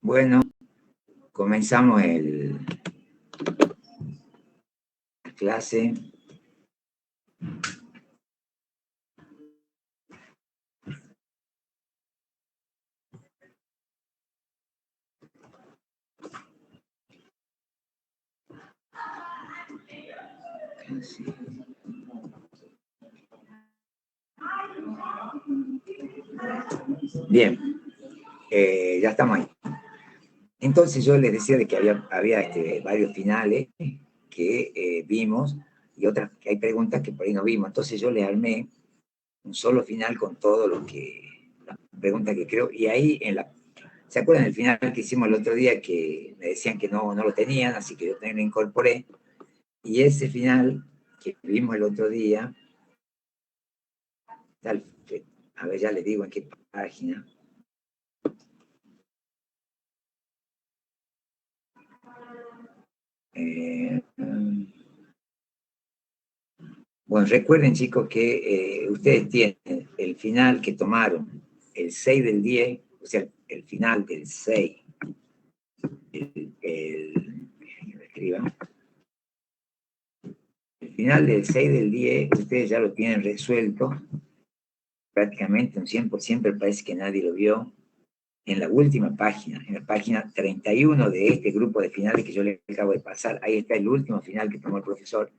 Bueno, comenzamos la clase. Bien, ya estamos ahí. Entonces yo les decía de que había varios finales que vimos y otras que hay preguntas que por ahí no vimos. Entonces yo les armé un solo final con todo lo que, las preguntas que creo, y ahí ¿se acuerdan del final que hicimos el otro día que me decían que no lo tenían, así que yo también lo incorporé? Y ese final que vimos el otro día, a ver, ya les digo en qué página. Bueno, recuerden, chicos, que ustedes tienen el final que tomaron el 6 del 10, o sea, el final del 6, el final del 6 del 10, ustedes ya lo tienen resuelto, prácticamente un 100%, pero parece que nadie lo vio, en la última página, en la página 31 de este grupo de finales que yo les acabo de pasar. Ahí está el último final que tomó el profesor,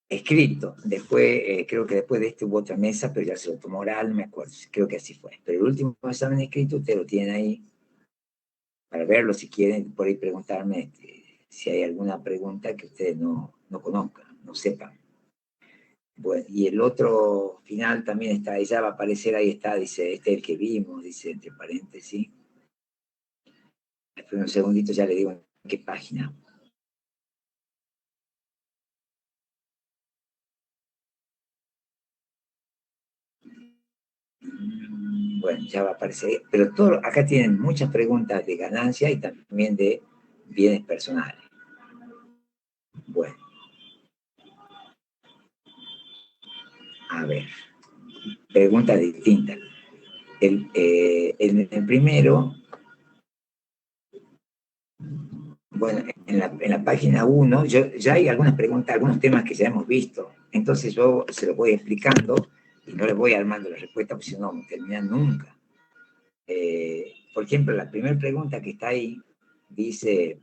escrito. Después, creo que después de este hubo otra mesa, pero ya se lo tomó oral, no me acuerdo, creo que así fue. Pero el último examen escrito, ustedes lo tienen ahí para verlo, si quieren, por ahí preguntarme si hay alguna pregunta que ustedes no conozcan, no sepan. Bueno, y el otro final también está, ahí ya va a aparecer, ahí está, dice, este es el que vimos, dice entre paréntesis. Después un segundito ya le digo en qué página. Bueno, ya va a aparecer, pero acá tienen muchas preguntas de ganancia y también de bienes personales. Bueno. A ver, preguntas distintas. En el primero, bueno, en la página 1, ya hay algunas preguntas, algunos temas que ya hemos visto. Entonces yo se los voy explicando y no les voy armando la respuesta, porque si no, no terminan nunca. Por ejemplo, la primera pregunta que está ahí dice, en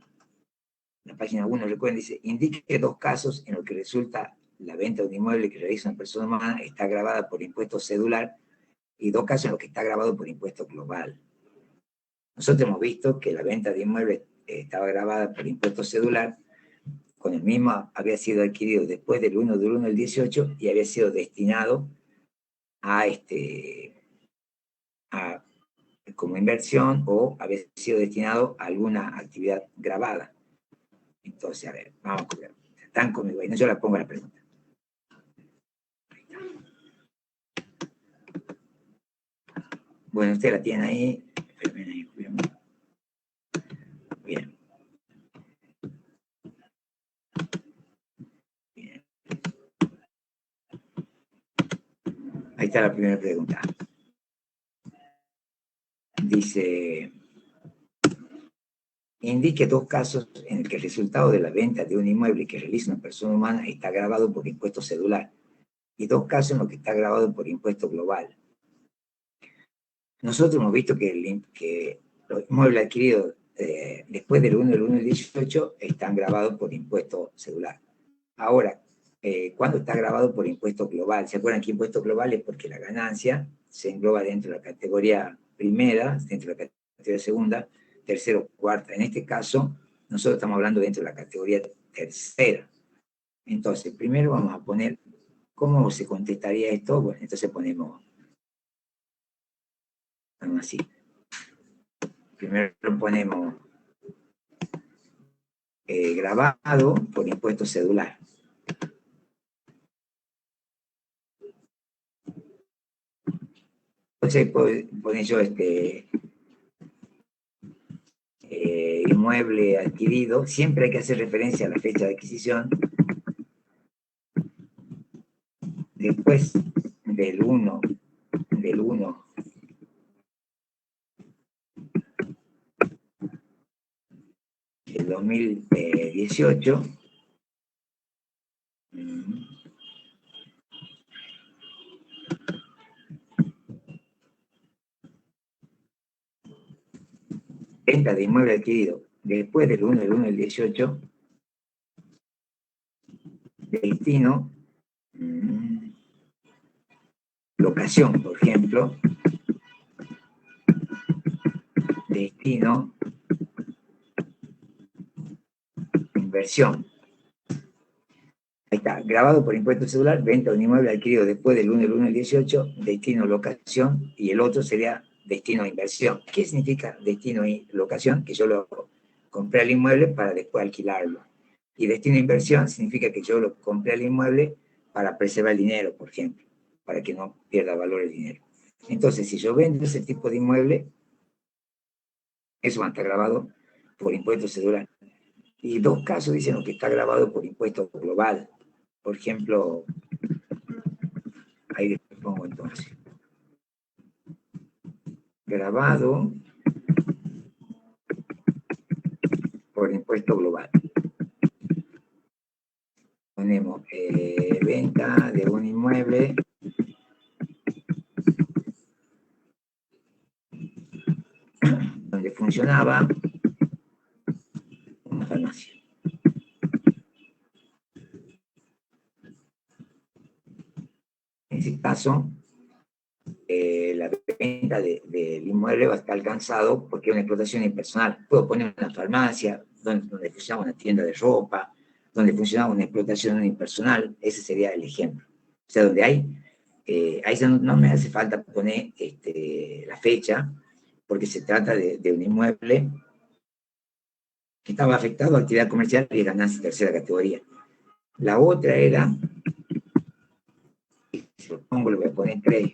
la página 1, recuerden, dice, indique dos casos en los que resulta la venta de un inmueble que realiza una persona humana está grabada por impuesto cedular y dos casos en los que está grabado por impuesto global. Nosotros hemos visto que la venta de inmuebles estaba grabada por impuesto cedular, con el mismo había sido adquirido después del 1 del 1 del 18 y había sido destinado como inversión o había sido destinado a alguna actividad grabada. Entonces, a ver, vamos a ver. Están conmigo ahí, no, yo la pongo la pregunta. Bueno, usted la tiene ahí. Bien. Bien. Ahí está la primera pregunta. Dice, indique dos casos en el que el resultado de la venta de un inmueble que realiza una persona humana está grabado por impuesto cedular y dos casos en los que está grabado por impuesto global. Nosotros hemos visto que los inmuebles adquiridos después del 1 del 1 del 18 están grabados por impuesto cedular. Ahora, ¿cuándo está grabado por impuesto global? ¿Se acuerdan que impuesto global es porque la ganancia se engloba dentro de la categoría primera, dentro de la categoría segunda, tercera o cuarta? En este caso, nosotros estamos hablando dentro de la categoría tercera. Entonces, primero vamos a poner, ¿cómo se contestaría esto? Bueno, entonces ponemos así. Primero ponemos grabado por impuesto cedular. Entonces, poner yo inmueble adquirido, siempre hay que hacer referencia a la fecha de adquisición, después del 1 2018, venta de inmueble adquirido después del 1 del 1 del 18, destino, locación, por ejemplo, destino, inversión. Ahí está, grabado por impuesto celular, venta de un inmueble adquirido después del 1 del 1 del 18, destino, locación, y el otro sería destino, inversión. ¿Qué significa destino y locación? Que yo lo compré al inmueble para después alquilarlo. Y destino, inversión, significa que yo lo compré al inmueble para preservar el dinero, por ejemplo, para que no pierda valor el dinero. Entonces, si yo vendo ese tipo de inmueble, eso va a estar grabado por impuesto celular. Y dos casos dicen que está grabado por impuesto global. Por ejemplo, ahí le pongo entonces. Grabado por impuesto global. Ponemos venta de un inmueble donde funcionaba una farmacia. En ese caso, la venta del inmueble va a estar alcanzado porque es una explotación impersonal. Puedo poner una farmacia donde funcionaba una tienda de ropa, donde funcionaba una explotación impersonal, ese sería el ejemplo. O sea, donde hay, ahí no me hace falta poner la fecha, porque se trata de un inmueble que estaba afectado a actividad comercial y ganancia tercera categoría. La otra era, si lo pongo, le voy a poner 3.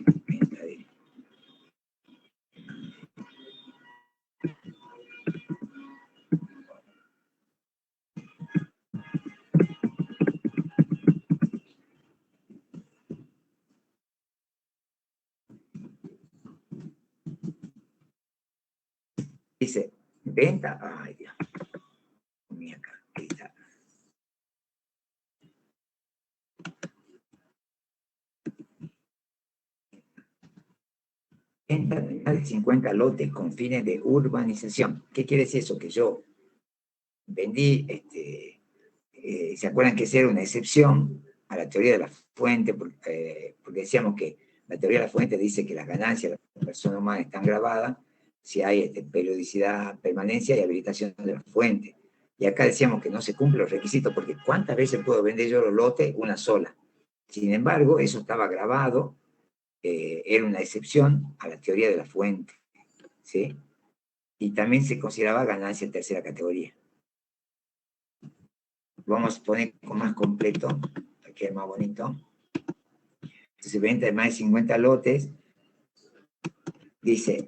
Dice, venta, ay Dios, mira acá, ahí está. Venta de 50 lotes con fines de urbanización. ¿Qué quiere decir eso? Que yo vendí, ¿se acuerdan que esa era una excepción a la teoría de la fuente? Porque decíamos que la teoría de la fuente dice que las ganancias de la persona humana están grabadas si hay periodicidad, permanencia y habilitación de la fuente. Y acá decíamos que no se cumplen los requisitos porque ¿cuántas veces puedo vender yo los lotes? Una sola. Sin embargo, eso estaba grabado, era una excepción a la teoría de la fuente, ¿sí? Y también se consideraba ganancia en tercera categoría. Vamos a poner con más completo, para que es más bonito. Entonces, venta de más de 50 lotes, dice,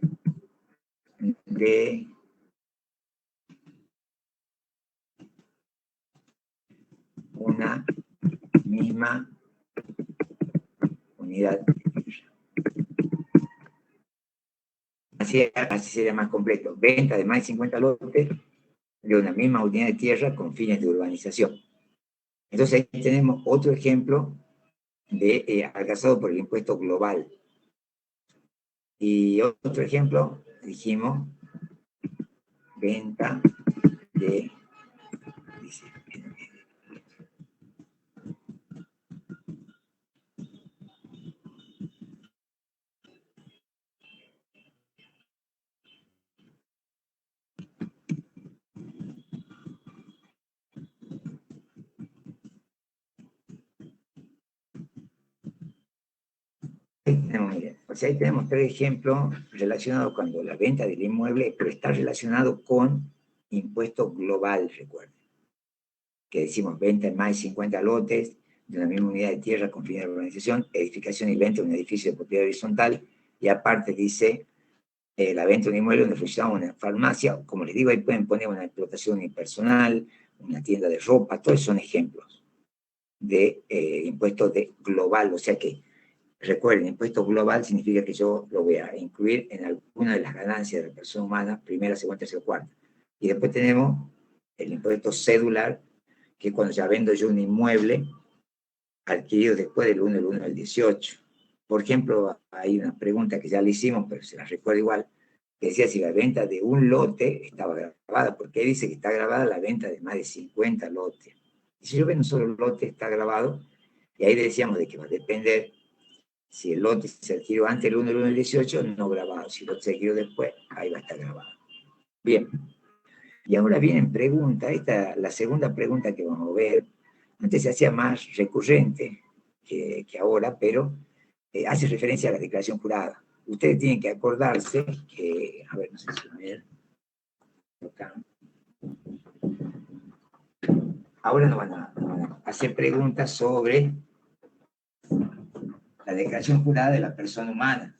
de una misma unidad. Así sería más completo. Venta de más de 50 lotes de una misma unidad de tierra con fines de urbanización. Entonces, ahí tenemos otro ejemplo de alcanzado por el impuesto global. Y otro ejemplo, dijimos, venta de... Dice, ahí tenemos, miren, o sea, ahí tenemos 3 ejemplos relacionados cuando la venta del inmueble, pero está relacionado con impuesto global, recuerden. Que decimos venta en más de 50 lotes de una misma unidad de tierra con fines de urbanización, edificación y venta de un edificio de propiedad horizontal, y aparte dice la venta de un inmueble donde funcionaba una farmacia, como les digo, ahí pueden poner una explotación impersonal, una tienda de ropa, todos son ejemplos de impuestos de global, o sea que recuerden, impuesto global significa que yo lo voy a incluir en alguna de las ganancias de la persona humana, primera, segunda, tercera, cuarta. Y después tenemos el impuesto cedular, que es cuando ya vendo yo un inmueble adquirido después del 1 del 1 del 18. Por ejemplo, hay una pregunta que ya le hicimos, pero se la recuerdo igual, que decía si la venta de un lote estaba grabada, porque ahí dice que está grabada la venta de más de 50 lotes. Y si yo vendo un solo lote, está grabado, y ahí decíamos de que va a depender si el lote se adquirió antes del 1 del 1 del 18, no grabado. Si el lote se adquirió después, ahí va a estar grabado. Bien. Y ahora vienen preguntas, esta la segunda pregunta que vamos a ver. Antes se hacía más recurrente que ahora, pero hace referencia a la declaración jurada. Ustedes tienen que acordarse que, a ver, no sé si ver, acá. Ahora nos van a hacer preguntas sobre la declaración jurada de la persona humana,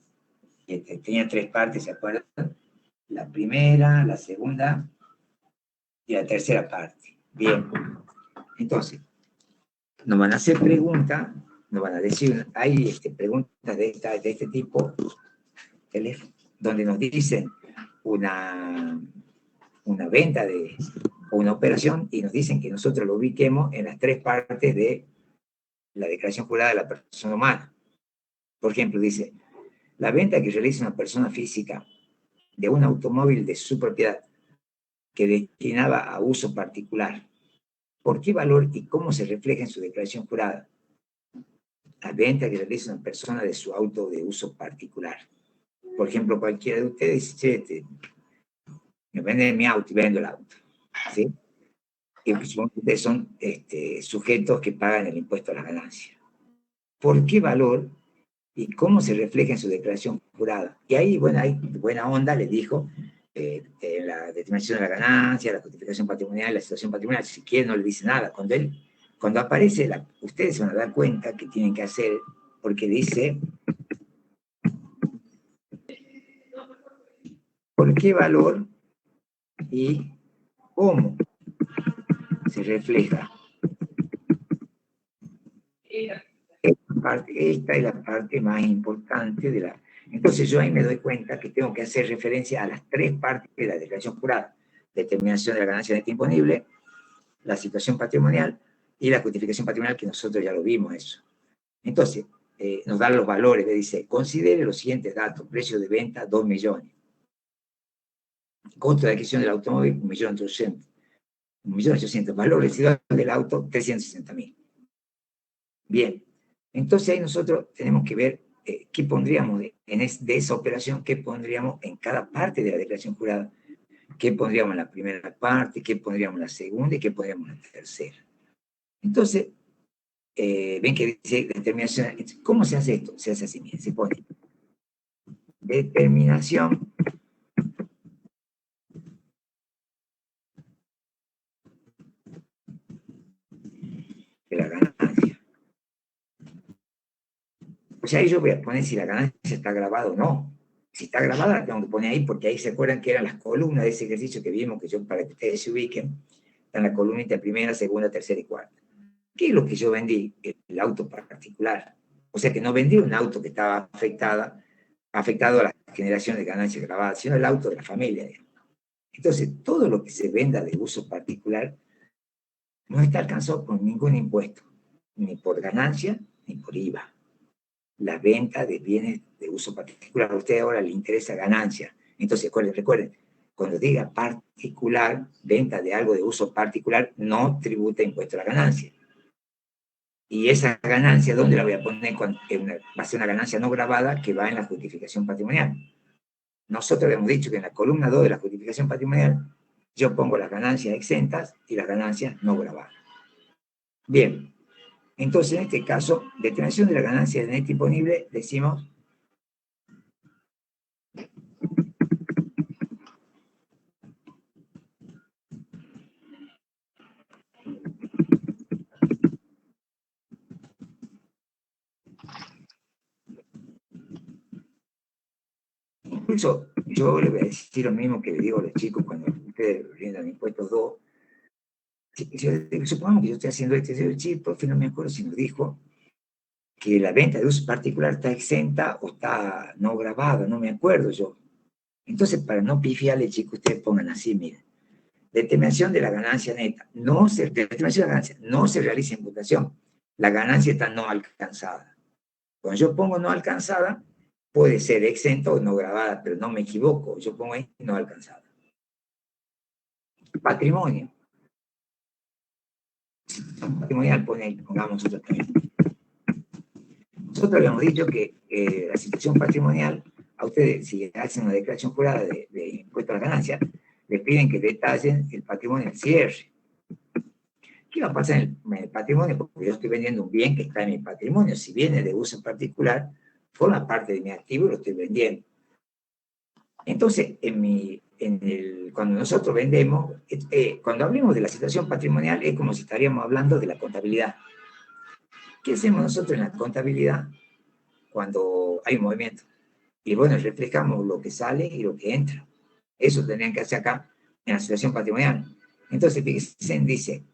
que tenía 3 partes, ¿se acuerdan? La primera, la segunda y la tercera parte. Bien, entonces, nos van a hacer preguntas, nos van a decir, hay preguntas de este tipo, donde nos dicen una venta o una operación y nos dicen que nosotros lo ubiquemos en las 3 partes de la declaración jurada de la persona humana. Por ejemplo, dice, la venta que realiza una persona física de un automóvil de su propiedad que destinaba a uso particular, ¿por qué valor y cómo se refleja en su declaración jurada? La venta que realiza una persona de su auto de uso particular. Por ejemplo, cualquiera de ustedes dice, me venden mi auto y vendo el auto, ¿sí? Y supongo que ustedes son sujetos que pagan el impuesto a las ganancias. ¿Por qué valor y cómo se refleja en su declaración jurada? Y ahí, bueno, hay buena onda, les dijo, la determinación de la ganancia, la justificación patrimonial, la situación patrimonial, si quieren no le dice nada. Cuando aparece, ustedes se van a dar cuenta que tienen que hacer, porque dice, ¿por qué valor y cómo se refleja? Esta es la parte más importante de la... Entonces yo ahí me doy cuenta que tengo que hacer referencia a las 3 partes de la declaración jurada: determinación de la ganancia neta imponible, la situación patrimonial y la justificación patrimonial, que nosotros ya lo vimos eso. Entonces, nos dan los valores, le dice, considere los siguientes datos: precio de venta, 2 millones. Costo de adquisición del automóvil, 1.800.000. 1.800.000. Valor residual del auto, 360.000. Bien, entonces ahí nosotros tenemos que ver qué pondríamos de esa operación, qué pondríamos en cada parte de la declaración jurada, qué pondríamos en la primera parte, qué pondríamos en la segunda y qué pondríamos en la tercera. Entonces, ven que dice determinación. ¿Cómo se hace esto? Se hace así, miren, se pone determinación de la ganancia. O sea, ahí yo voy a poner si la ganancia está grabada o no. Si está grabada, la tengo que poner ahí, porque ahí se acuerdan que eran las columnas de ese ejercicio que vimos, que yo, para que ustedes se ubiquen, están la columnita primera, segunda, tercera y cuarta. ¿Qué es lo que yo vendí? El auto particular. O sea que no vendí un auto que estaba afectado a la generación de ganancias grabadas, sino el auto de la familia. Entonces, todo lo que se venda de uso particular no está alcanzado por ningún impuesto, ni por ganancia, ni por IVA. La venta de bienes de uso particular, a usted ahora le interesa ganancia. Entonces, recuerden, cuando diga particular, venta de algo de uso particular, no tributa impuesto a la ganancia. Y esa ganancia, ¿dónde la voy a poner? Va a ser una ganancia no grabada que va en la justificación patrimonial. Nosotros hemos dicho que en la columna 2 de la justificación patrimonial yo pongo las ganancias exentas y las ganancias no grabadas. Bien, entonces en este caso, determinación de la ganancia de neta imponible, decimos incluso yo le voy a decir lo mismo que le digo a los chicos cuando ustedes brindan impuestos 2. Supongamos que yo estoy haciendo sí, profe, no me acuerdo si nos dijo que la venta de uso particular está exenta o está no grabada, no me acuerdo yo. Entonces, para no pifiarle, chicos, ustedes pongan así, miren. Determinación de la ganancia neta. Determinación de la ganancia no se realiza imputación. La ganancia está no alcanzada. Cuando yo pongo no alcanzada, puede ser exento o no grabada, pero no me equivoco. Yo pongo ahí no alcanzada. Patrimonio. Patrimonial, pongamos nosotros también. Nosotros habíamos dicho que la situación patrimonial, a ustedes, si hacen una declaración jurada de impuesto a la ganancia, les piden que detallen el patrimonio del cierre. ¿Qué va a pasar en el patrimonio? Porque yo estoy vendiendo un bien que está en mi patrimonio. Si viene de uso en particular, forma parte de mi activo y lo estoy vendiendo. Entonces, cuando nosotros vendemos, cuando hablemos de la situación patrimonial, es como si estaríamos hablando de la contabilidad. ¿Qué hacemos nosotros en la contabilidad cuando hay un movimiento? Y bueno, reflejamos lo que sale y lo que entra. Eso tendrían que hacer acá en la situación patrimonial. Entonces, fíjense, dice,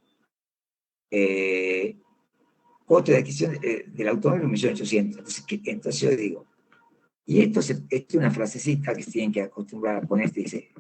costo de adquisición del automóvil 1.800.000. Entonces yo digo, y esto es una frasecita que se tienen que acostumbrar a poner, dice,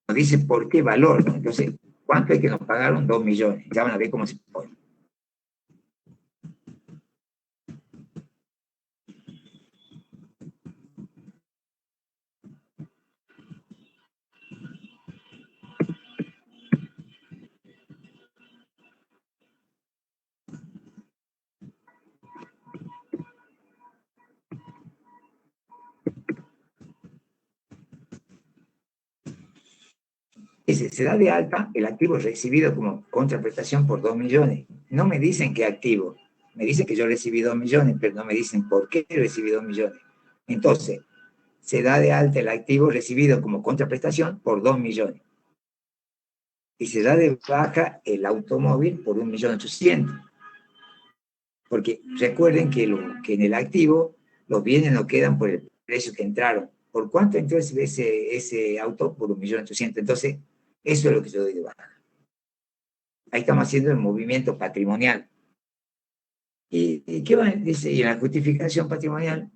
nos dice por qué valor, ¿no? Entonces, ¿cuánto es que nos pagaron? 2 millones. Ya van a ver cómo se pone. Dice, se da de alta el activo recibido como contraprestación por 2 millones. No me dicen qué activo. Me dicen que yo recibí 2 millones, pero no me dicen por qué recibí 2 millones. Entonces, se da de alta el activo recibido como contraprestación por 2 millones. Y se da de baja el automóvil por 1.800.000. Porque recuerden que en el activo los bienes no quedan por el precio que entraron. ¿Por cuánto entró ese auto? Por 1.800.000. Entonces, eso es lo que yo doy de baja. Ahí estamos haciendo el movimiento patrimonial. ¿Y qué va? Dice, y en la justificación patrimonial,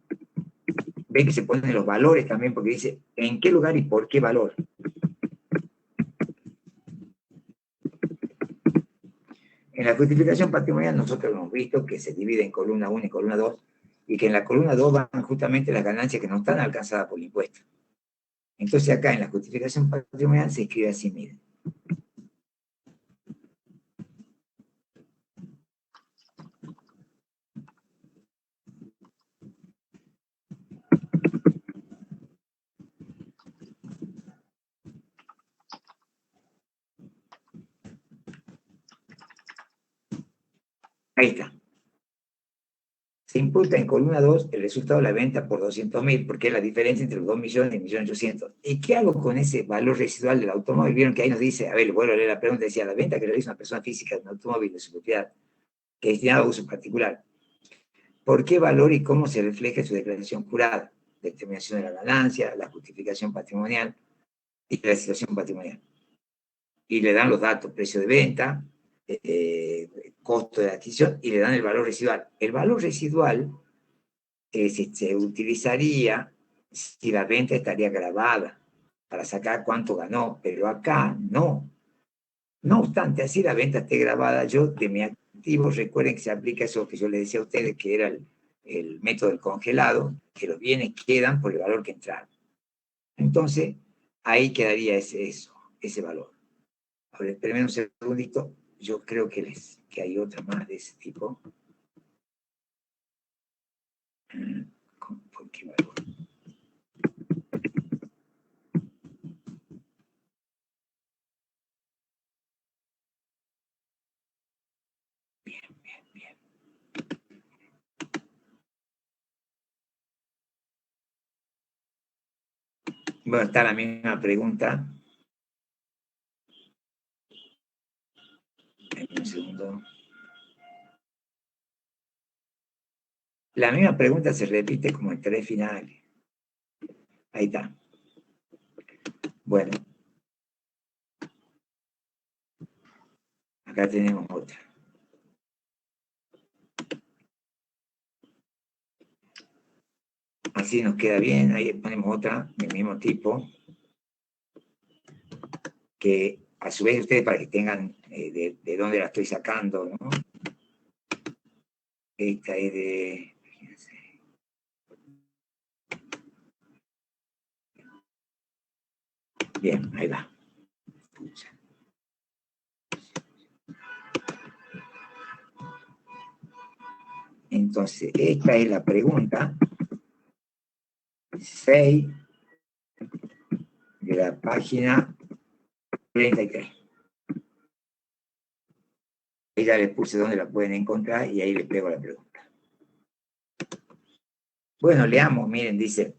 ven que se ponen los valores también, porque dice en qué lugar y por qué valor. En la justificación patrimonial nosotros hemos visto que se divide en columna 1 y columna 2, y que en la columna 2 van justamente las ganancias que no están alcanzadas por el impuesto. Entonces acá en la justificación patrimonial se escribe así, miren. Ahí está. Se imputa en columna 2 el resultado de la venta por 200.000, porque es la diferencia entre los 2 millones y 1.800.000. ¿Y qué hago con ese valor residual del automóvil? Vieron que ahí nos dice, a ver, vuelvo a leer la pregunta, decía, la venta que realiza una persona física de un automóvil de su propiedad, que es destinado a uso particular. ¿Por qué valor y cómo se refleja en su declaración jurada? Determinación de la ganancia, la justificación patrimonial y la situación patrimonial. Y le dan los datos, precio de venta, costo de adquisición, y le dan el valor residual. El valor residual se utilizaría si la venta estaría grabada para sacar cuánto ganó, pero acá no. No obstante, así la venta esté grabada, yo de mi activo, recuerden que se aplica eso que yo les decía a ustedes, que era el método del congelado, que los bienes quedan por el valor que entraron. Entonces, ahí quedaría ese valor. A ver, espérenme un segundito, yo creo que hay otra más de ese tipo. ¿Por qué valor? Bien. Bueno, está la misma pregunta. Un segundo. La misma pregunta se repite como en 3 finales. Ahí está. Bueno. Acá tenemos otra. Así nos queda bien. Ahí ponemos otra del mismo tipo. Que a su vez ustedes para que tengan de dónde la estoy sacando, ¿no? Esta es de... Bien, ahí va. Entonces, esta es la pregunta 6 de la página 33. Ahí ya les puse dónde la pueden encontrar y ahí les pego la pregunta. Bueno, leamos, miren, dice,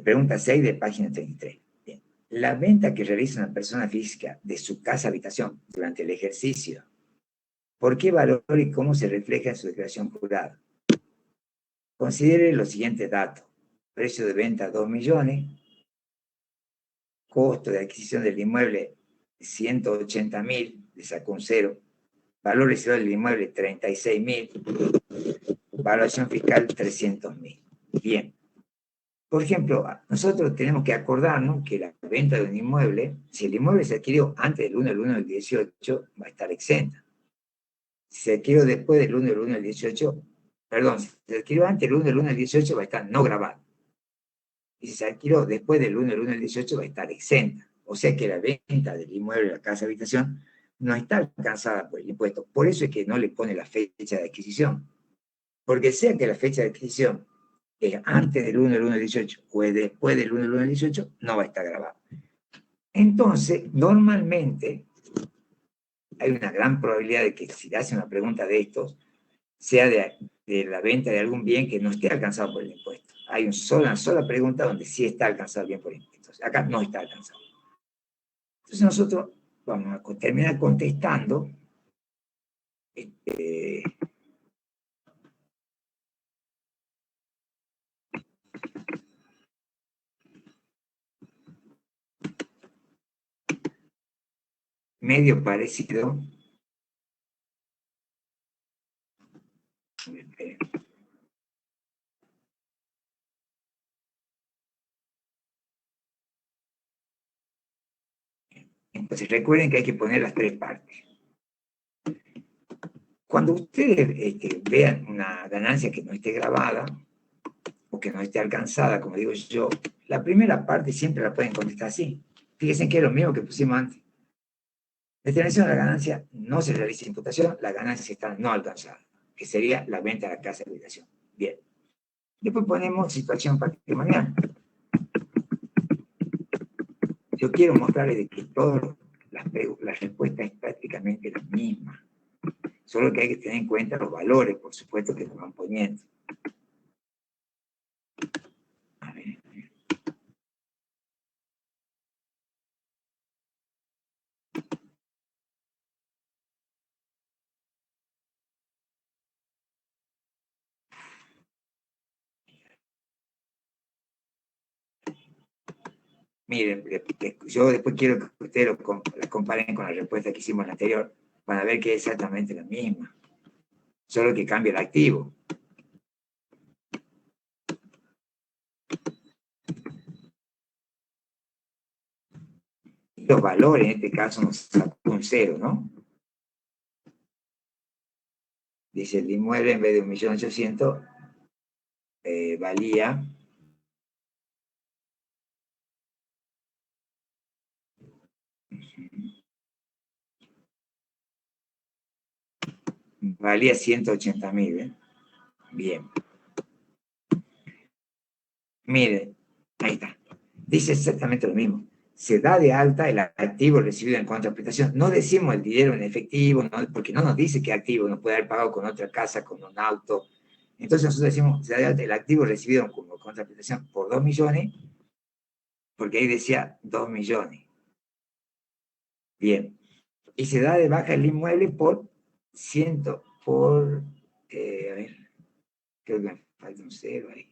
pregunta 6 de página 33. Bien. La venta que realiza una persona física de su casa-habitación durante el ejercicio, ¿por qué valor y cómo se refleja en su declaración jurada? Considere los siguientes datos. Precio de venta 2 millones, costo de adquisición del inmueble 180.000, le sacó un cero, valor residual del inmueble 36.000, valoración fiscal 300.000. Bien. Por ejemplo, nosotros tenemos que acordarnos que la venta de un inmueble, si el inmueble se adquirió antes del 1 del 1 del 18, va a estar exenta. Si se adquirió después del 1 del 1 del 18, perdón, si se adquirió antes del 1 del 1 del 18, va a estar no grabado. Y si se adquirió después del 1 del 1 del 18, va a estar exenta. O sea que la venta del inmueble, la casa habitación, no está alcanzada por el impuesto. Por eso es que no le pone la fecha de adquisición. Porque sea que la fecha de adquisición es antes del 1 del 1 del 18 o es después del 1 del 1 del 18, no va a estar grabado. Entonces, normalmente, hay una gran probabilidad de que si le hace una pregunta de estos, sea de la venta de algún bien que no esté alcanzado por el impuesto. Hay una sola pregunta donde sí está alcanzado el bien por el impuesto. Acá no está alcanzado. Entonces nosotros vamos a terminar contestando medio parecido. Entonces recuerden que hay que poner las tres partes. Cuando ustedes vean una ganancia que no esté grabada o que no esté alcanzada, como digo yo, la primera parte siempre la pueden contestar así. Fíjense que es lo mismo que pusimos antes. Determinación de la ganancia, no se realiza imputación, la ganancia está no alcanzada, que sería la venta de la casa de habitación. Bien. Después ponemos situación patrimonial. Yo quiero mostrarles de que todas las respuestas es prácticamente la misma. Solo que hay que tener en cuenta los valores, por supuesto, que se van poniendo. A ver. Miren, yo después quiero que ustedes las comparen con la respuesta que hicimos en la anterior, para ver que es exactamente la misma. Solo que cambia el activo. Los valores en este caso nos sacó un cero, ¿no? Dice el inmueble en vez de 1.800.000 valía valía 180.000, ¿eh? Bien. Miren, ahí está. Dice exactamente lo mismo. Se da de alta el activo recibido en contraprestación. No decimos el dinero en efectivo, ¿no? Porque no nos dice qué activo, nos puede haber pagado con otra casa, con un auto. Entonces nosotros decimos, se da de alta el activo recibido como contraprestación por 2 millones, porque ahí decía 2 millones. Bien. Y se da de baja el inmueble por 100, a ver, creo que me falta un cero ahí.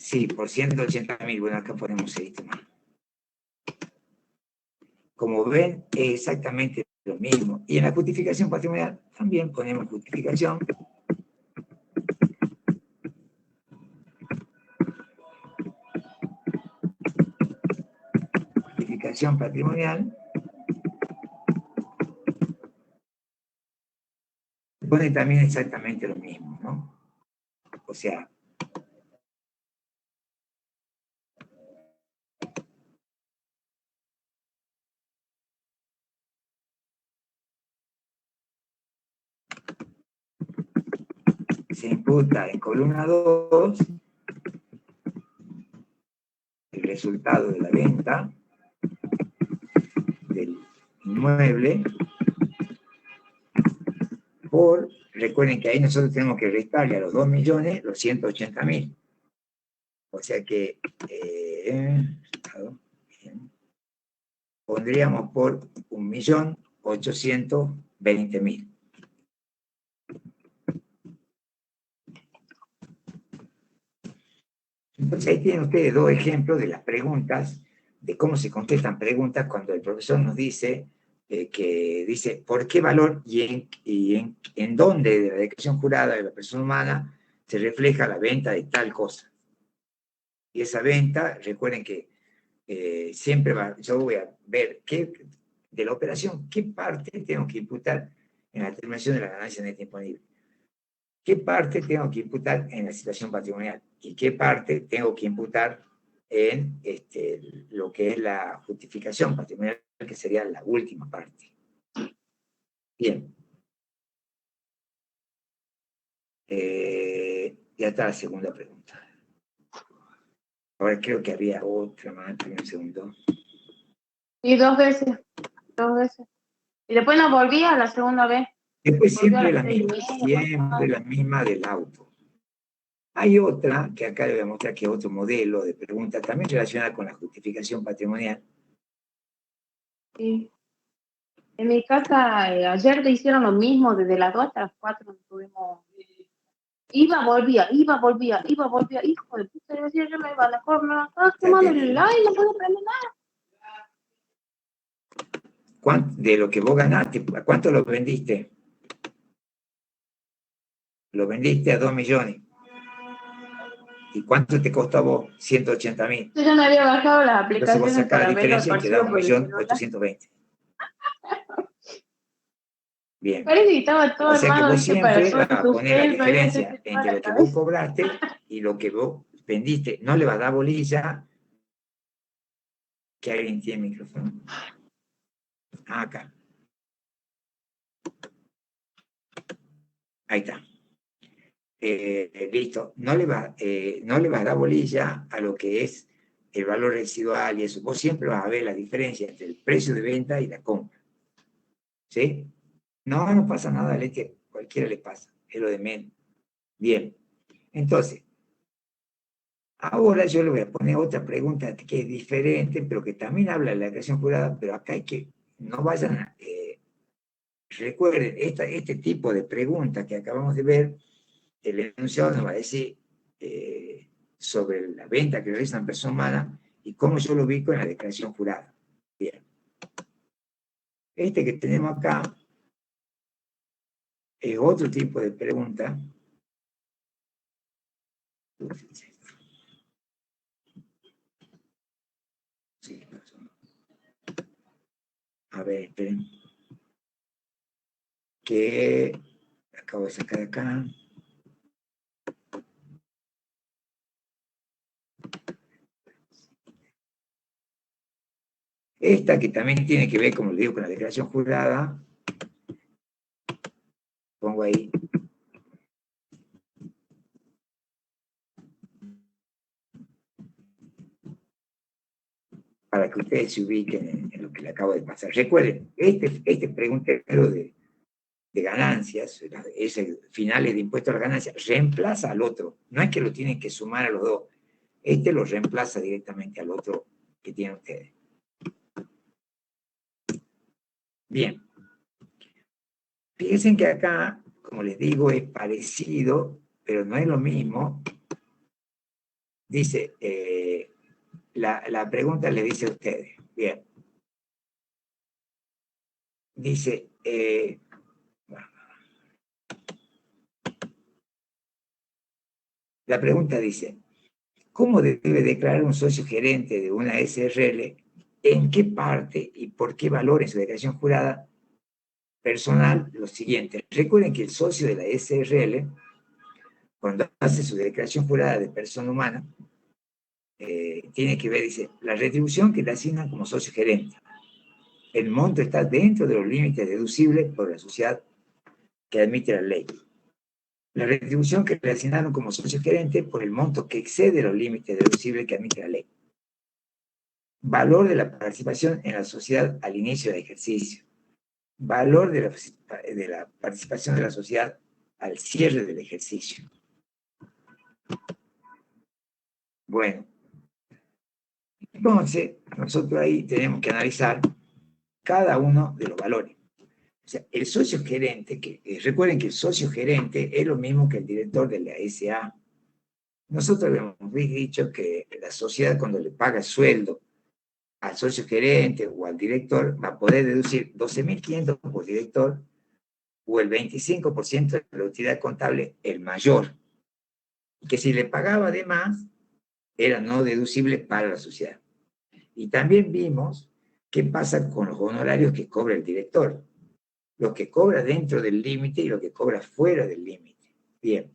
Sí, por 180.000. Bueno, acá ponemos esto más. Como ven, es exactamente lo mismo. Y en la justificación patrimonial también ponemos justificación. Justificación patrimonial. Pone también exactamente lo mismo, ¿no? O sea, se imputa en columna 2 el resultado de la venta del inmueble por, recuerden que ahí nosotros tenemos que restarle a los 2 millones los 180.000. O sea que pondríamos por 1.820.000. Entonces ahí tienen ustedes dos ejemplos de las preguntas, de cómo se contestan preguntas cuando el profesor nos dice que dice por qué valor en dónde de la declaración jurada de la persona humana se refleja la venta de tal cosa. Y esa venta, recuerden que siempre yo voy a ver de la operación, qué parte tengo que imputar en la determinación de la ganancia neta imponible. ¿Qué parte tengo que imputar en la situación patrimonial? ¿Y qué parte tengo que imputar en lo que es la justificación patrimonial, que sería la última parte? Bien. Ya está la segunda pregunta. Ahora creo que había otra más, un segundo. Y dos veces. Y después no volví a la segunda vez. Después siempre la misma del auto. Hay otra, que acá le voy a mostrar que es otro modelo de pregunta, también relacionada con la justificación patrimonial. Sí. En mi casa, ayer te hicieron lo mismo, desde las 2 hasta las 4 estuvimos. Volvía, hijo de puta, yo decía, yo me iba, mejor me estaba quemando el live, no puedo prender nada. De lo que vos ganaste, ¿a cuánto lo vendiste? Lo vendiste a 2 millones. ¿Y cuánto te costó a vos? 180.000. Yo ya me había bajado las Entonces vos aplicaciones sacás la para ver los diferencia y te da archivos por el celular. 1.820.000. Bien. Parece que estaba todo O sea que armado, vos ¿viste? Para siempre vas suerte a poner la usted, diferencia entre lo que vos cobraste y lo que vos vendiste. No le vas a dar bolilla. Que alguien tiene micrófono. Acá. Ahí está. Listo. No le vas a dar bolilla a lo que es el valor residual y eso. Vos siempre vas a ver la diferencia entre el precio de venta y la compra. ¿Sí? No pasa nada, Leti, cualquiera le pasa. Es lo de menos. Bien. Entonces, ahora yo le voy a poner otra pregunta que es diferente, pero que también habla de la declaración jurada, pero acá hay que no vayan a... recuerden, este tipo de preguntas que acabamos de ver, el enunciado nos va a decir sobre la venta que realiza una persona humana y cómo yo lo ubico en la declaración jurada. Bien. Este que tenemos acá es otro tipo de pregunta. Sí, a ver, esperen. Que acabo de sacar acá. Esta que también tiene que ver, como les digo, con la declaración jurada. Pongo ahí. Para que ustedes se ubiquen en lo que le acabo de pasar. Recuerden, este preguntero de ganancias, ese finales de impuestos a las ganancias, reemplaza al otro. No es que lo tienen que sumar a los dos. Este lo reemplaza directamente al otro que tienen ustedes. Bien. Fíjense que acá, como les digo, es parecido, pero no es lo mismo. Dice, la pregunta le dice a ustedes, bien, dice, la pregunta dice, ¿cómo debe declarar un socio gerente de una SRL? ¿En qué parte y por qué valor en su declaración jurada personal? Lo siguiente, recuerden que el socio de la SRL, cuando hace su declaración jurada de persona humana, tiene que ver, dice, la retribución que le asignan como socio gerente. El monto está dentro de los límites deducibles por la sociedad que admite la ley. La retribución que le asignaron como socio gerente por el monto que excede los límites deducibles que admite la ley. Valor de la participación en la sociedad al inicio del ejercicio. Valor de la participación de la sociedad al cierre del ejercicio. Bueno, entonces nosotros ahí tenemos que analizar cada uno de los valores. O sea, el socio gerente, recuerden que el socio gerente es lo mismo que el director de la SA. Nosotros hemos dicho que la sociedad, cuando le paga sueldo al socio gerente o al director, va a poder deducir 12.500 por director o el 25% de la utilidad contable, el mayor. Que si le pagaba de más, era no deducible para la sociedad. Y también vimos qué pasa con los honorarios que cobra el director. Lo que cobra dentro del límite y lo que cobra fuera del límite. Bien.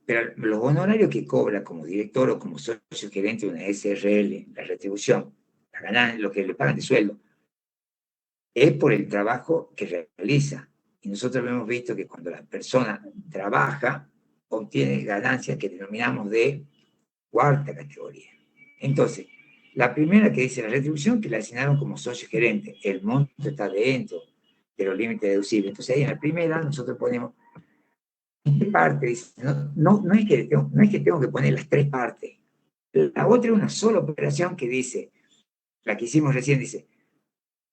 Pero los honorarios que cobra como director o como socio gerente de una SRL, la retribución, la ganancia, lo que le pagan de sueldo, es por el trabajo que realiza. Y nosotros hemos visto que cuando la persona trabaja, obtiene ganancias que denominamos de cuarta categoría. Entonces, la primera que dice la retribución que le asignaron como socio gerente, el monto está dentro de los límites deducibles. Entonces ahí en la primera nosotros ponemos ¿en qué parte? Dice, no es que tengo que poner las tres partes. La otra es una sola operación que dice, la que hicimos recién dice,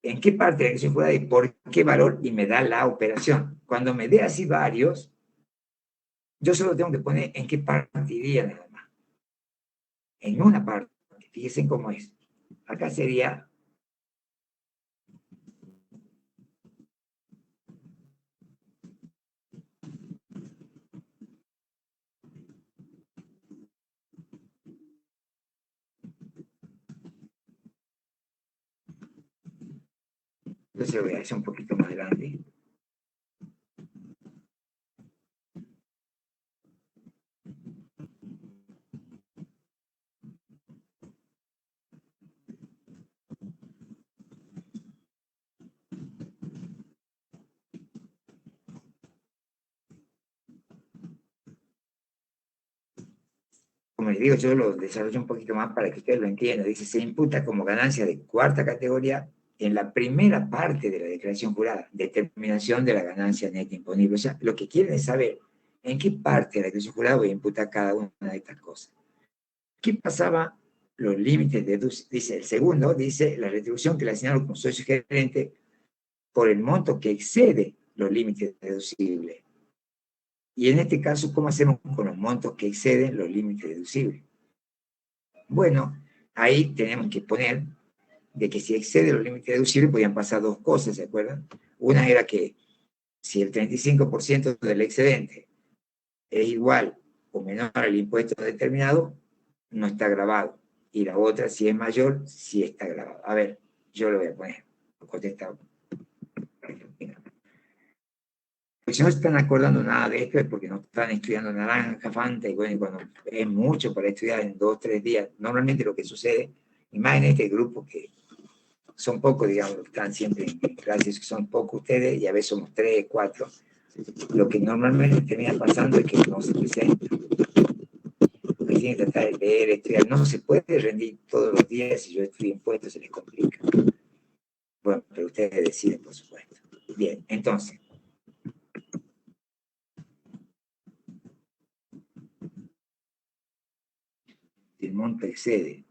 ¿en qué parte de la declaración jurada y por qué valor? Y me da la operación. Cuando me dé así varios, yo solo tengo que poner en qué parte iría nada más. En una parte. Fíjense cómo es. Acá sería entonces voy a hacer un poquito más grande. Como les digo, yo lo desarrollo un poquito más para que ustedes lo entiendan. Dice, se imputa como ganancia de cuarta categoría en la primera parte de la declaración jurada, determinación de la ganancia neta imponible. O sea, lo que quieren es saber en qué parte de la declaración jurada voy a imputar cada una de estas cosas. ¿Qué pasaba? Los límites dice el segundo, dice la retribución que le asignaron como socio gerente por el monto que excede los límites deducibles. Y en este caso, ¿cómo hacemos con los montos que exceden los límites deducibles? Bueno, ahí tenemos que poner de que si excede los límites deducibles podían pasar dos cosas, ¿se acuerdan? Una era que si el 35% del excedente es igual o menor al impuesto determinado, no está grabado. Y la otra, si es mayor, sí está grabado. A ver, yo lo voy a poner. Contesta. Porque si no se están acordando nada de esto es porque no están estudiando naranja, Fanta, y bueno, cuando es mucho para estudiar en 2 o 3 días, normalmente lo que sucede, y más en este grupo que son pocos, digamos, que están siempre en clases, que son pocos ustedes, y a veces somos 3, 4, lo que normalmente termina pasando es que no se presenta, porque tienen que tratar de leer, estudiar, no se puede rendir todos los días, si yo estudio impuestos se les complica. Bueno, pero ustedes deciden, por supuesto. Bien, entonces, el monto excede.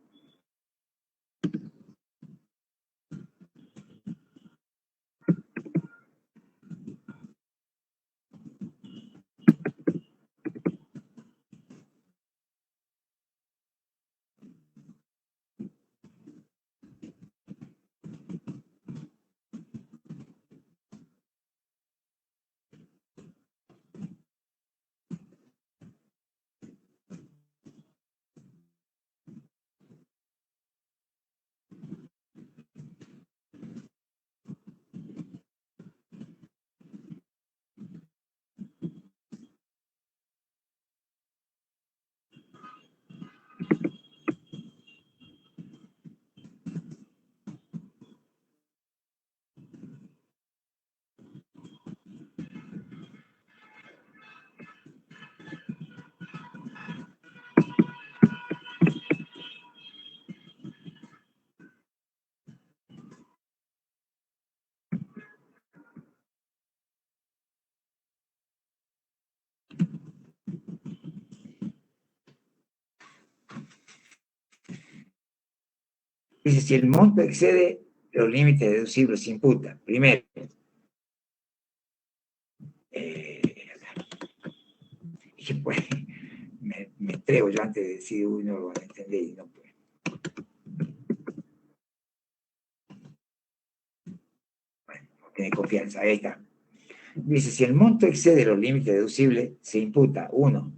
Dice, si el monto excede los límites deducibles, se imputa. Primero, dije, pues, me entrego yo antes de decir, uy, no lo van a entender y no puedo. Bueno, tiene confianza, ahí está. Dice, si el monto excede los límites deducibles, se imputa, 1,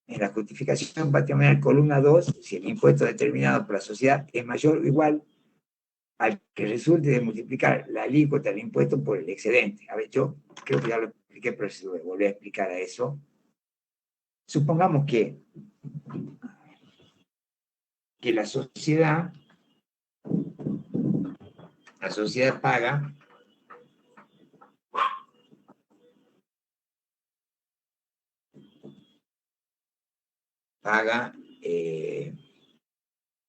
en la justificación patrimonial, columna 2, si el impuesto determinado por la sociedad es mayor o igual al que resulte de multiplicar la alícuota del impuesto por el excedente. A ver, yo creo que ya lo expliqué, pero si lo volví a explicar a eso. Supongamos que la sociedad paga paga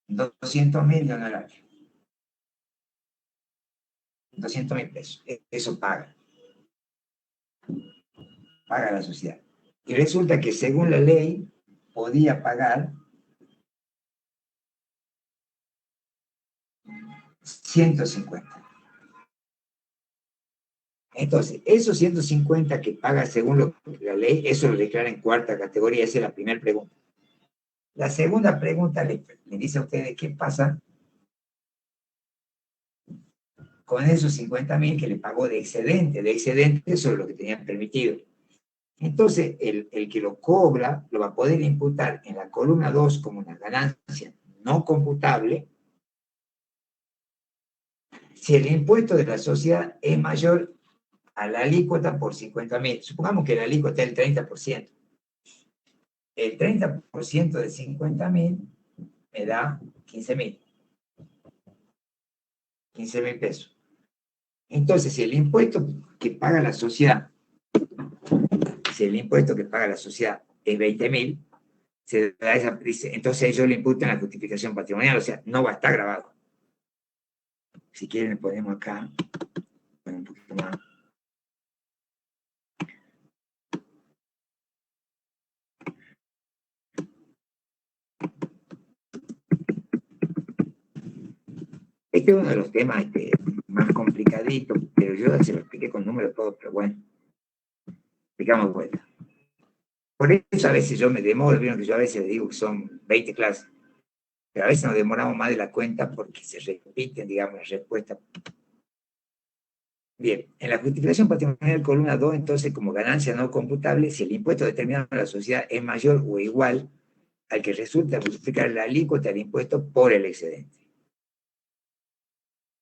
200.000 de honorario. 200.000 pesos. Eso paga la sociedad. Y resulta que según la ley podía pagar 150. Entonces, esos 150 que paga según la ley, eso lo declara en cuarta categoría. Esa es la primera pregunta. La segunda pregunta le dice a ustedes, ¿qué pasa con esos 50.000 que le pagó de excedente? De excedente, eso es lo que tenían permitido. Entonces, el que lo cobra lo va a poder imputar en la columna 2 como una ganancia no computable si el impuesto de la sociedad es mayor a la alícuota por 50.000. Supongamos que la alícuota es el 30%. El 30% de 50.000 me da 15.000. 15.000 pesos. Entonces, si el impuesto que paga la sociedad, es 20.000, se da esa, entonces ellos le imputan la justificación patrimonial, o sea, no va a estar grabado. Si quieren le ponemos acá, bueno, un poquito más. Este es uno de los temas más complicaditos, pero yo se lo expliqué con números todos, pero bueno, explicamos vuelta. Por eso a veces yo me demoro, vieron que yo a veces digo que son 20 clases, pero a veces nos demoramos más de la cuenta porque se repiten, digamos, las respuestas. Bien, en la justificación patrimonial columna 2, entonces, como ganancia no computable, si el impuesto determinado en la sociedad es mayor o igual al que resulta multiplicar la alícuota del impuesto por el excedente.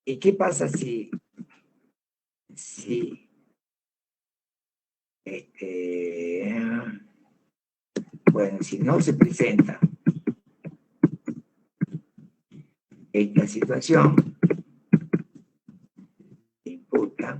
¿Y qué pasa si bueno, si no se presenta esta situación, se imputa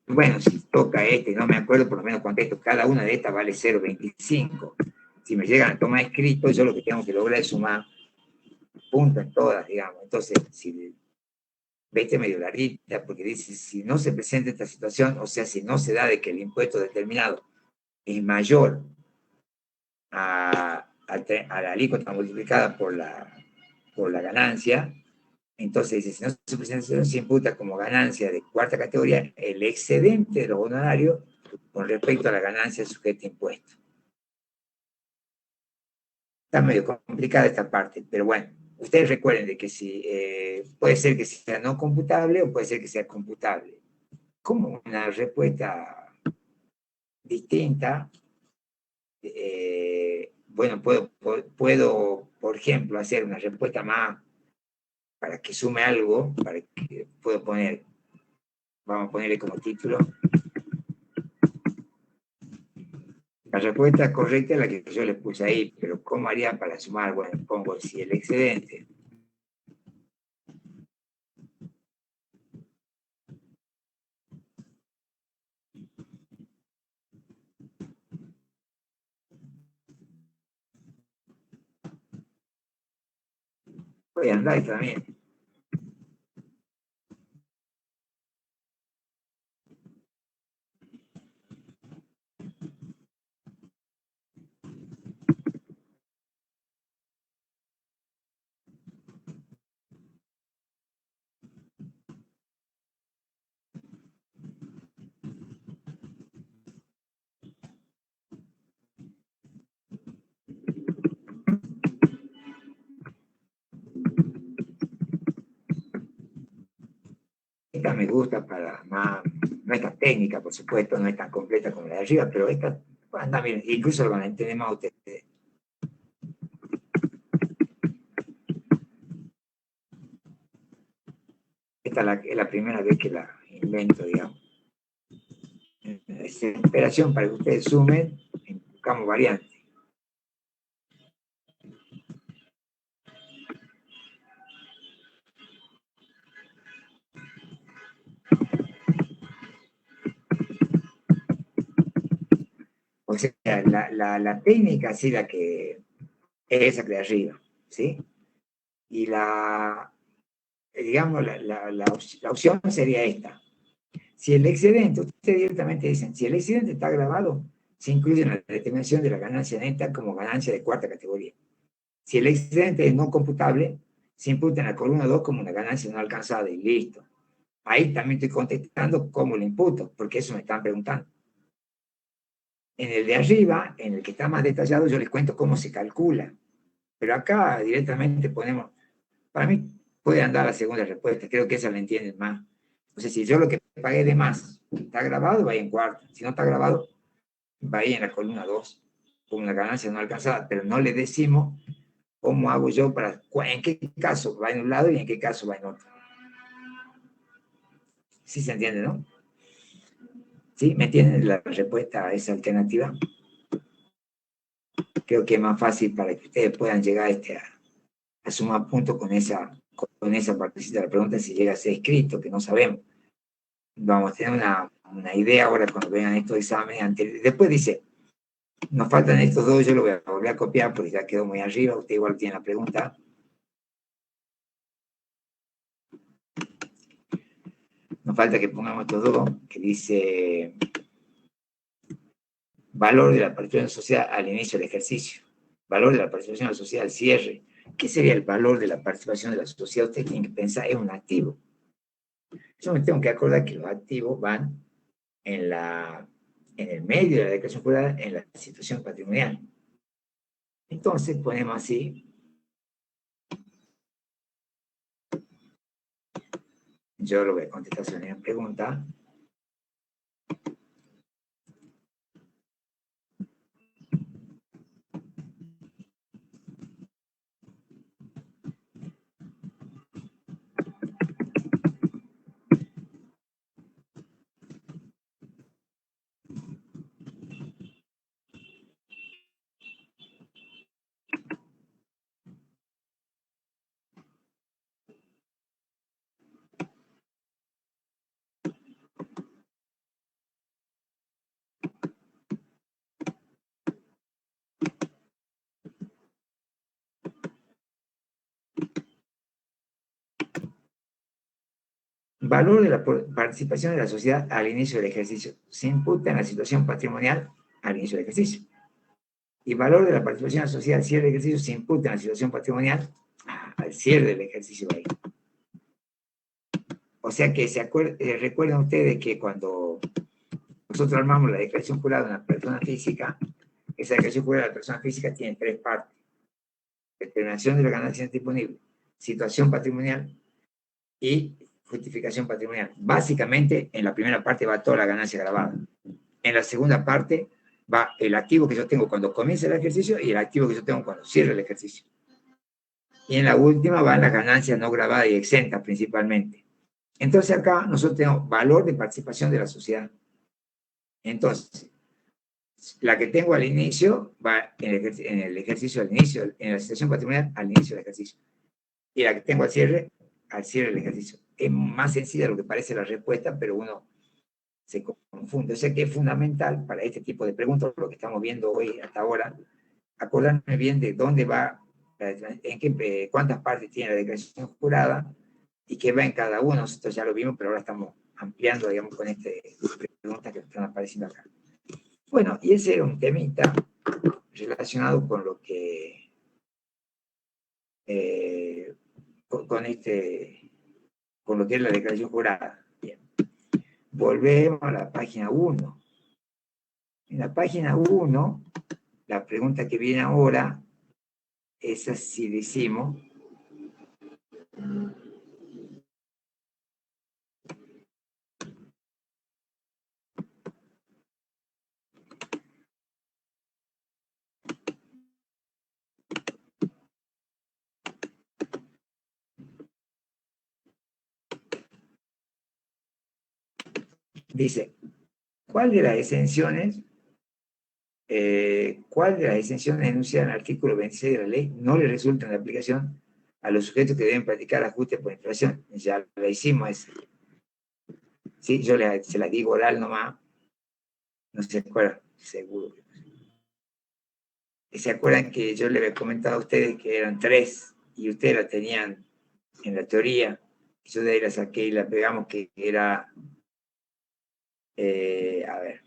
bueno, si toca no me acuerdo por lo menos cuánto esto, cada una de estas vale 0,25. Si me llegan a tomar escrito, yo lo que tengo que lograr es sumar puntos en todas, digamos. Entonces, si vete medio larguita, porque dice, si no se presenta esta situación, o sea, si no se da de que el impuesto determinado es mayor a la alícuota multiplicada por la ganancia, entonces dice, si no se presenta, se imputa como ganancia de cuarta categoría el excedente de los honorarios con respecto a la ganancia sujeta a impuesto. Está medio complicada esta parte, pero bueno, ustedes recuerden de que si puede ser que sea no computable o puede ser que sea computable. Como una respuesta distinta, bueno, puedo, por ejemplo, hacer una respuesta más para que sume algo, para que puedo poner, vamos a ponerle como título, La respuesta correcta es la que yo les puse ahí, pero ¿cómo haría para sumar? Bueno, pongo si el excedente puede andar también. Esta me gusta para más, no es tan técnica, por supuesto, no es tan completa como la de arriba, pero esta, anda bien, incluso lo van a entender más ustedes. Esta es la primera vez que la invento, digamos. Es operación para que ustedes sumen, buscamos variantes. O sea, la técnica sí la que es esa que de arriba, ¿sí? Y digamos, la opción sería esta. Si el excedente, ustedes directamente dicen, si el excedente está grabado, se incluye en la determinación de la ganancia neta como ganancia de cuarta categoría. Si el excedente es no computable, se imputa en la columna 2 como una ganancia no alcanzada y listo. Ahí también estoy contestando cómo lo imputo, porque eso me están preguntando. En el de arriba, en el que está más detallado, yo les cuento cómo se calcula. Pero acá directamente ponemos, para mí puede andar la segunda respuesta, creo que esa la entienden más. O sea, si yo lo que pagué de más está grabado, va ahí en cuarta. Si no está grabado, va ahí en la columna 2, con una ganancia no alcanzada, pero no le decimos cómo hago yo para, en qué caso va en un lado y en qué caso va en otro. ¿Sí se entiende, no? ¿Sí? ¿Me entienden la respuesta a esa alternativa? Creo que es más fácil para que ustedes puedan llegar a sumar puntos con esa partecita de la pregunta si llega a ser escrito, que no sabemos. Vamos a tener una idea ahora cuando vean estos exámenes. Después dice, nos faltan estos dos, yo lo voy a volver a copiar porque ya quedó muy arriba, usted igual tiene la pregunta. Nos falta que pongamos estos dos, que dice valor de la participación social al inicio del ejercicio, valor de la participación de la sociedad al cierre. ¿Qué sería el valor de la participación de la sociedad? Usted tiene que pensar, es un activo. Yo me tengo que acordar que los activos van en el medio de la declaración jurada en la situación patrimonial. Entonces ponemos así, yo lo voy a contestar sobre una pregunta. Valor de la participación de la sociedad al inicio del ejercicio. Se imputa en la situación patrimonial al inicio del ejercicio. Y valor de la participación de la sociedad al cierre del ejercicio se imputa en la situación patrimonial al cierre del ejercicio. Ahí. O sea que recuerden ustedes que cuando nosotros armamos la declaración jurada de una persona física, esa declaración jurada de la persona física tiene tres partes. Determinación de la ganancia disponible, situación patrimonial y justificación patrimonial. Básicamente, en la primera parte va toda la ganancia grabada. En la segunda parte va el activo que yo tengo cuando comienza el ejercicio y el activo que yo tengo cuando cierre el ejercicio. Y en la última van las ganancias no grabadas y exentas principalmente. Entonces acá nosotros tenemos valor de participación de la sociedad. Entonces, La que tengo al inicio va en el ejercicio al inicio, en la situación patrimonial al inicio del ejercicio. Y la que tengo al cierre del ejercicio. Es más sencilla de lo que parece la respuesta, pero uno se confunde. O sea que es fundamental para este tipo de preguntas, lo que estamos viendo hoy hasta ahora, acordarme bien de dónde va, cuántas partes tiene la declaración jurada y qué va en cada uno. Esto ya lo vimos, pero ahora estamos ampliando, digamos, con estas preguntas que están apareciendo acá. Bueno, y ese era un temita relacionado con lo que con lo que es la declaración jurada. Bien. Volvemos a la página 1. En la página 1, la pregunta que viene ahora es así, decimos, dice, ¿cuál de las exenciones enunciadas en el artículo 26 de la ley no le resulta de aplicación a los sujetos que deben practicar ajuste por inflación? Ya la hicimos esa. Sí, yo se la digo oral nomás, no se acuerdan, seguro. ¿Se acuerdan que yo les había comentado a ustedes que eran 3 y ustedes la tenían en la teoría? Yo de ahí la saqué y la pegamos que era, a ver.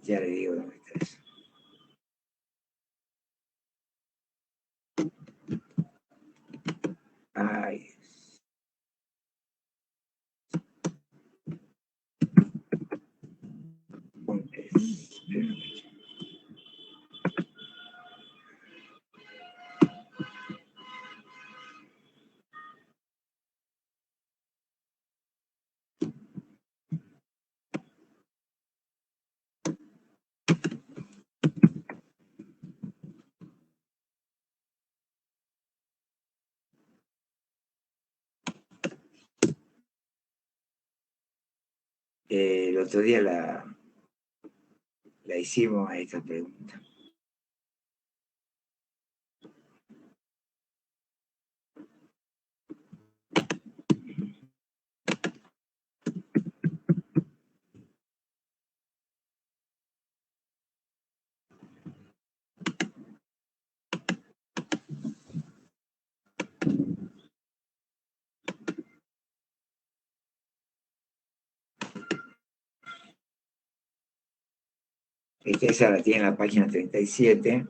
Ya le digo dónde está eso. Ay. El otro día la hicimos a esta pregunta. Esa la tiene en la página 37,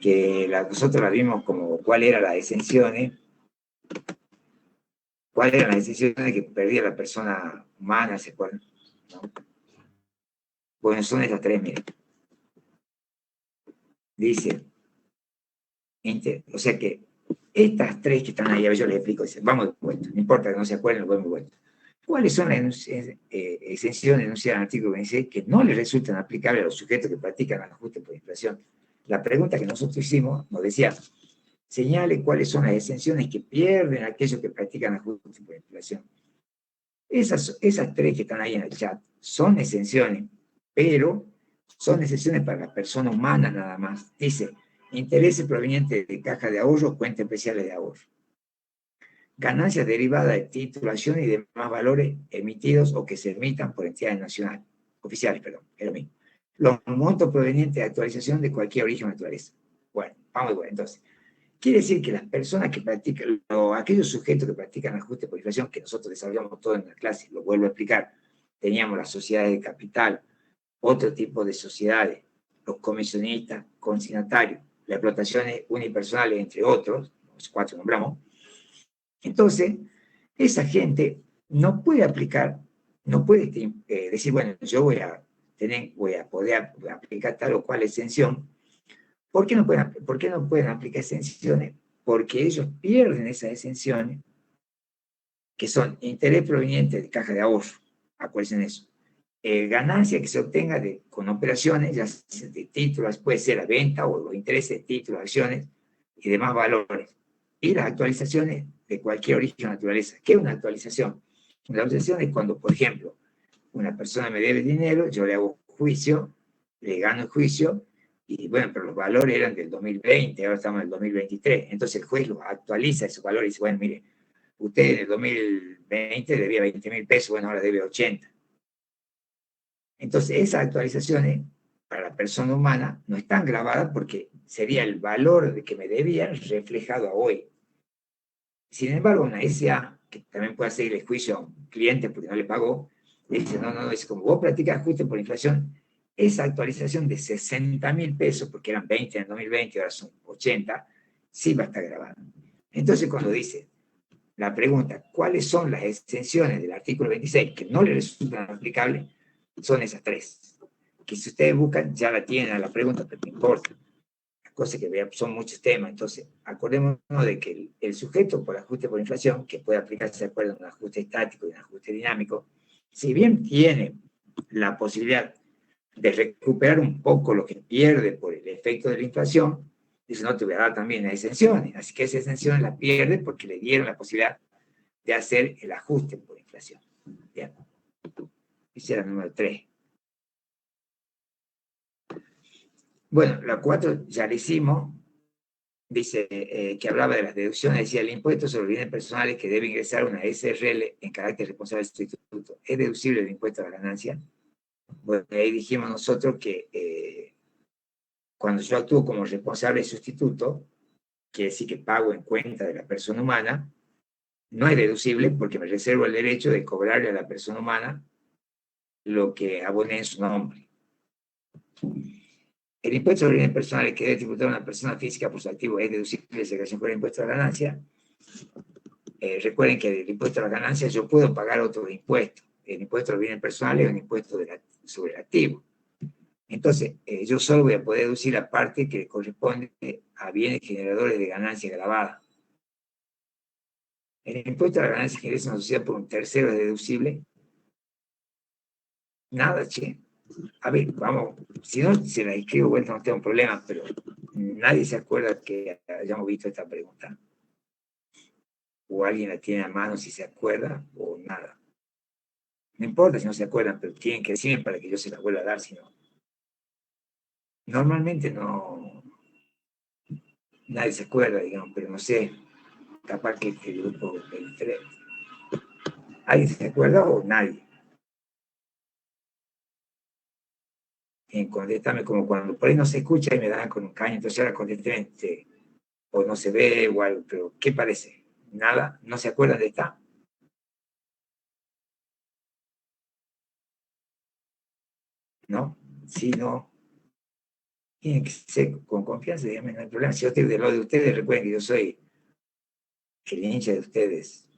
que nosotros la vimos como cuál eran las exenciones, cuáles eran las exenciones que perdía la persona humana, ¿se acuerdan? ¿No? Bueno, son estas 3, miren. Dice, o sea que estas 3 que están ahí, a ver, yo les explico, vamos de vuelta, no importa que no se acuerden, vamos de vuelta. ¿Cuáles son las exenciones enunciadas en el artículo 26 que no les resultan aplicables a los sujetos que practican el ajuste por inflación? La pregunta que nosotros hicimos nos decía, señale cuáles son las exenciones que pierden aquellos que practican ajuste por inflación. Esas 3 que están ahí en el chat son exenciones, pero son exenciones para las personas humanas nada más. Dice, intereses provenientes de caja de ahorro, cuentas especiales de ahorro. Ganancias derivadas de titulación y demás valores emitidos o que se emitan por entidades nacionales, oficiales, perdón, es lo mismo. Los montos provenientes de actualización de cualquier origen o naturaleza. Bueno, vamos a ver, entonces. Quiere decir que las personas que practican, o aquellos sujetos que practican ajuste por inflación, que nosotros desarrollamos todo en la clase, lo vuelvo a explicar, teníamos las sociedades de capital, otro tipo de sociedades, los comisionistas, consignatarios, las explotaciones unipersonales, entre otros, los 4 nombramos. Entonces, esa gente no puede aplicar, no puede decir, bueno, yo voy a poder aplicar tal o cual exención. ¿Por qué no pueden aplicar exenciones? Porque ellos pierden esas exenciones, que son interés proveniente de caja de ahorro, acuérdense en eso. Ganancia que se obtenga con operaciones, ya de títulos, puede ser la venta o los intereses de títulos, acciones y demás valores y las actualizaciones de cualquier origen o naturaleza. ¿Qué es una actualización? Una actualización es cuando, por ejemplo, una persona me debe dinero, yo le hago juicio, le gano el juicio, y bueno, pero los valores eran del 2020, ahora estamos en el 2023. Entonces el juez los actualiza esos valores y dice, bueno, mire, usted en el 2020 debía 20.000 pesos, bueno, ahora debe 80. Entonces esas actualizaciones para la persona humana no están grabadas porque sería el valor de que me debían reflejado a hoy. Sin embargo, una SA, que también puede hacer el juicio a un cliente porque no le pagó, dice, no, es como vos practicas ajuste por inflación, esa actualización de 60.000 pesos, porque eran 20 en el 2020, ahora son 80, sí va a estar grabada. Entonces, cuando dice la pregunta, ¿cuáles son las exenciones del artículo 26 que no le resultan aplicables? Son esas tres. Que si ustedes buscan, ya la tienen a la pregunta, pero no importa. Cosas que vean, son muchos temas. Entonces, acordémonos de que el sujeto por ajuste por inflación, que puede aplicarse de acuerdo a un ajuste estático y un ajuste dinámico, si bien tiene la posibilidad de recuperar un poco lo que pierde por el efecto de la inflación, dice, no, te voy a dar también las exenciones. Así que esa exención la pierde porque le dieron la posibilidad de hacer el ajuste por inflación. Bien. Ese era el número 3. Bueno, la 4 ya la hicimos. Dice que hablaba de las deducciones, decía el impuesto sobre bienes personales que debe ingresar una SRL en carácter responsable del sustituto. ¿Es deducible el impuesto a la ganancia? Bueno, ahí dijimos nosotros que cuando yo actúo como responsable del sustituto, quiere decir que pago en cuenta de la persona humana, no es deducible porque me reservo el derecho de cobrarle a la persona humana lo que aboné en su nombre. El impuesto sobre bienes personales que debe tributar una persona física por su activo es deducible de segregación por el impuesto a la ganancia. Recuerden que el impuesto a la ganancia yo puedo pagar otro impuesto, el impuesto a los bienes personales o el impuesto sobre el activo. Entonces, yo solo voy a poder deducir la parte que corresponde a bienes generadores de ganancia grabada. El impuesto a la ganancia que ingresa una sociedad por un tercero es deducible. Nada, che. A ver, vamos, si no se la escribo, bueno, no tengo un problema, pero nadie se acuerda que hayamos visto esta pregunta. O alguien la tiene a mano si se acuerda, o nada. No importa si no se acuerdan, pero tienen que decirme para que yo se la vuelva a dar, si no. Normalmente no, nadie se acuerda, digamos, pero no sé, capaz que el grupo es diferente. ¿Alguien se acuerda o nadie? Y contestarme como cuando por ahí no se escucha y me dan con un caño, entonces ahora contesté, o no se ve o algo, pero ¿qué parece? Nada, no se acuerdan de esta. ¿No? Sí, no. Tienen que ser con confianza, díganme, no hay problema. Si yo estoy del lado de ustedes, recuerden que yo soy el hincha de ustedes.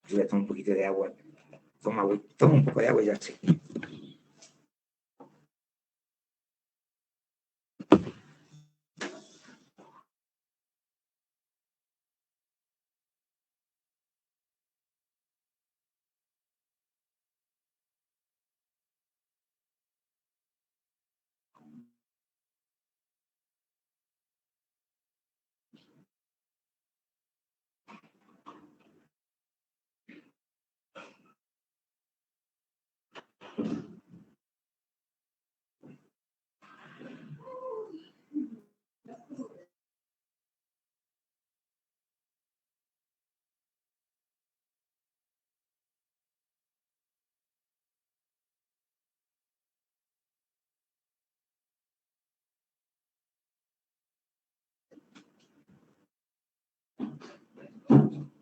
Yo voy a tomar un poquito de agua. Toma un poco de agua y ya sé.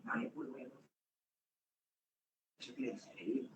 Ay, pues bueno. Yo quería seguir.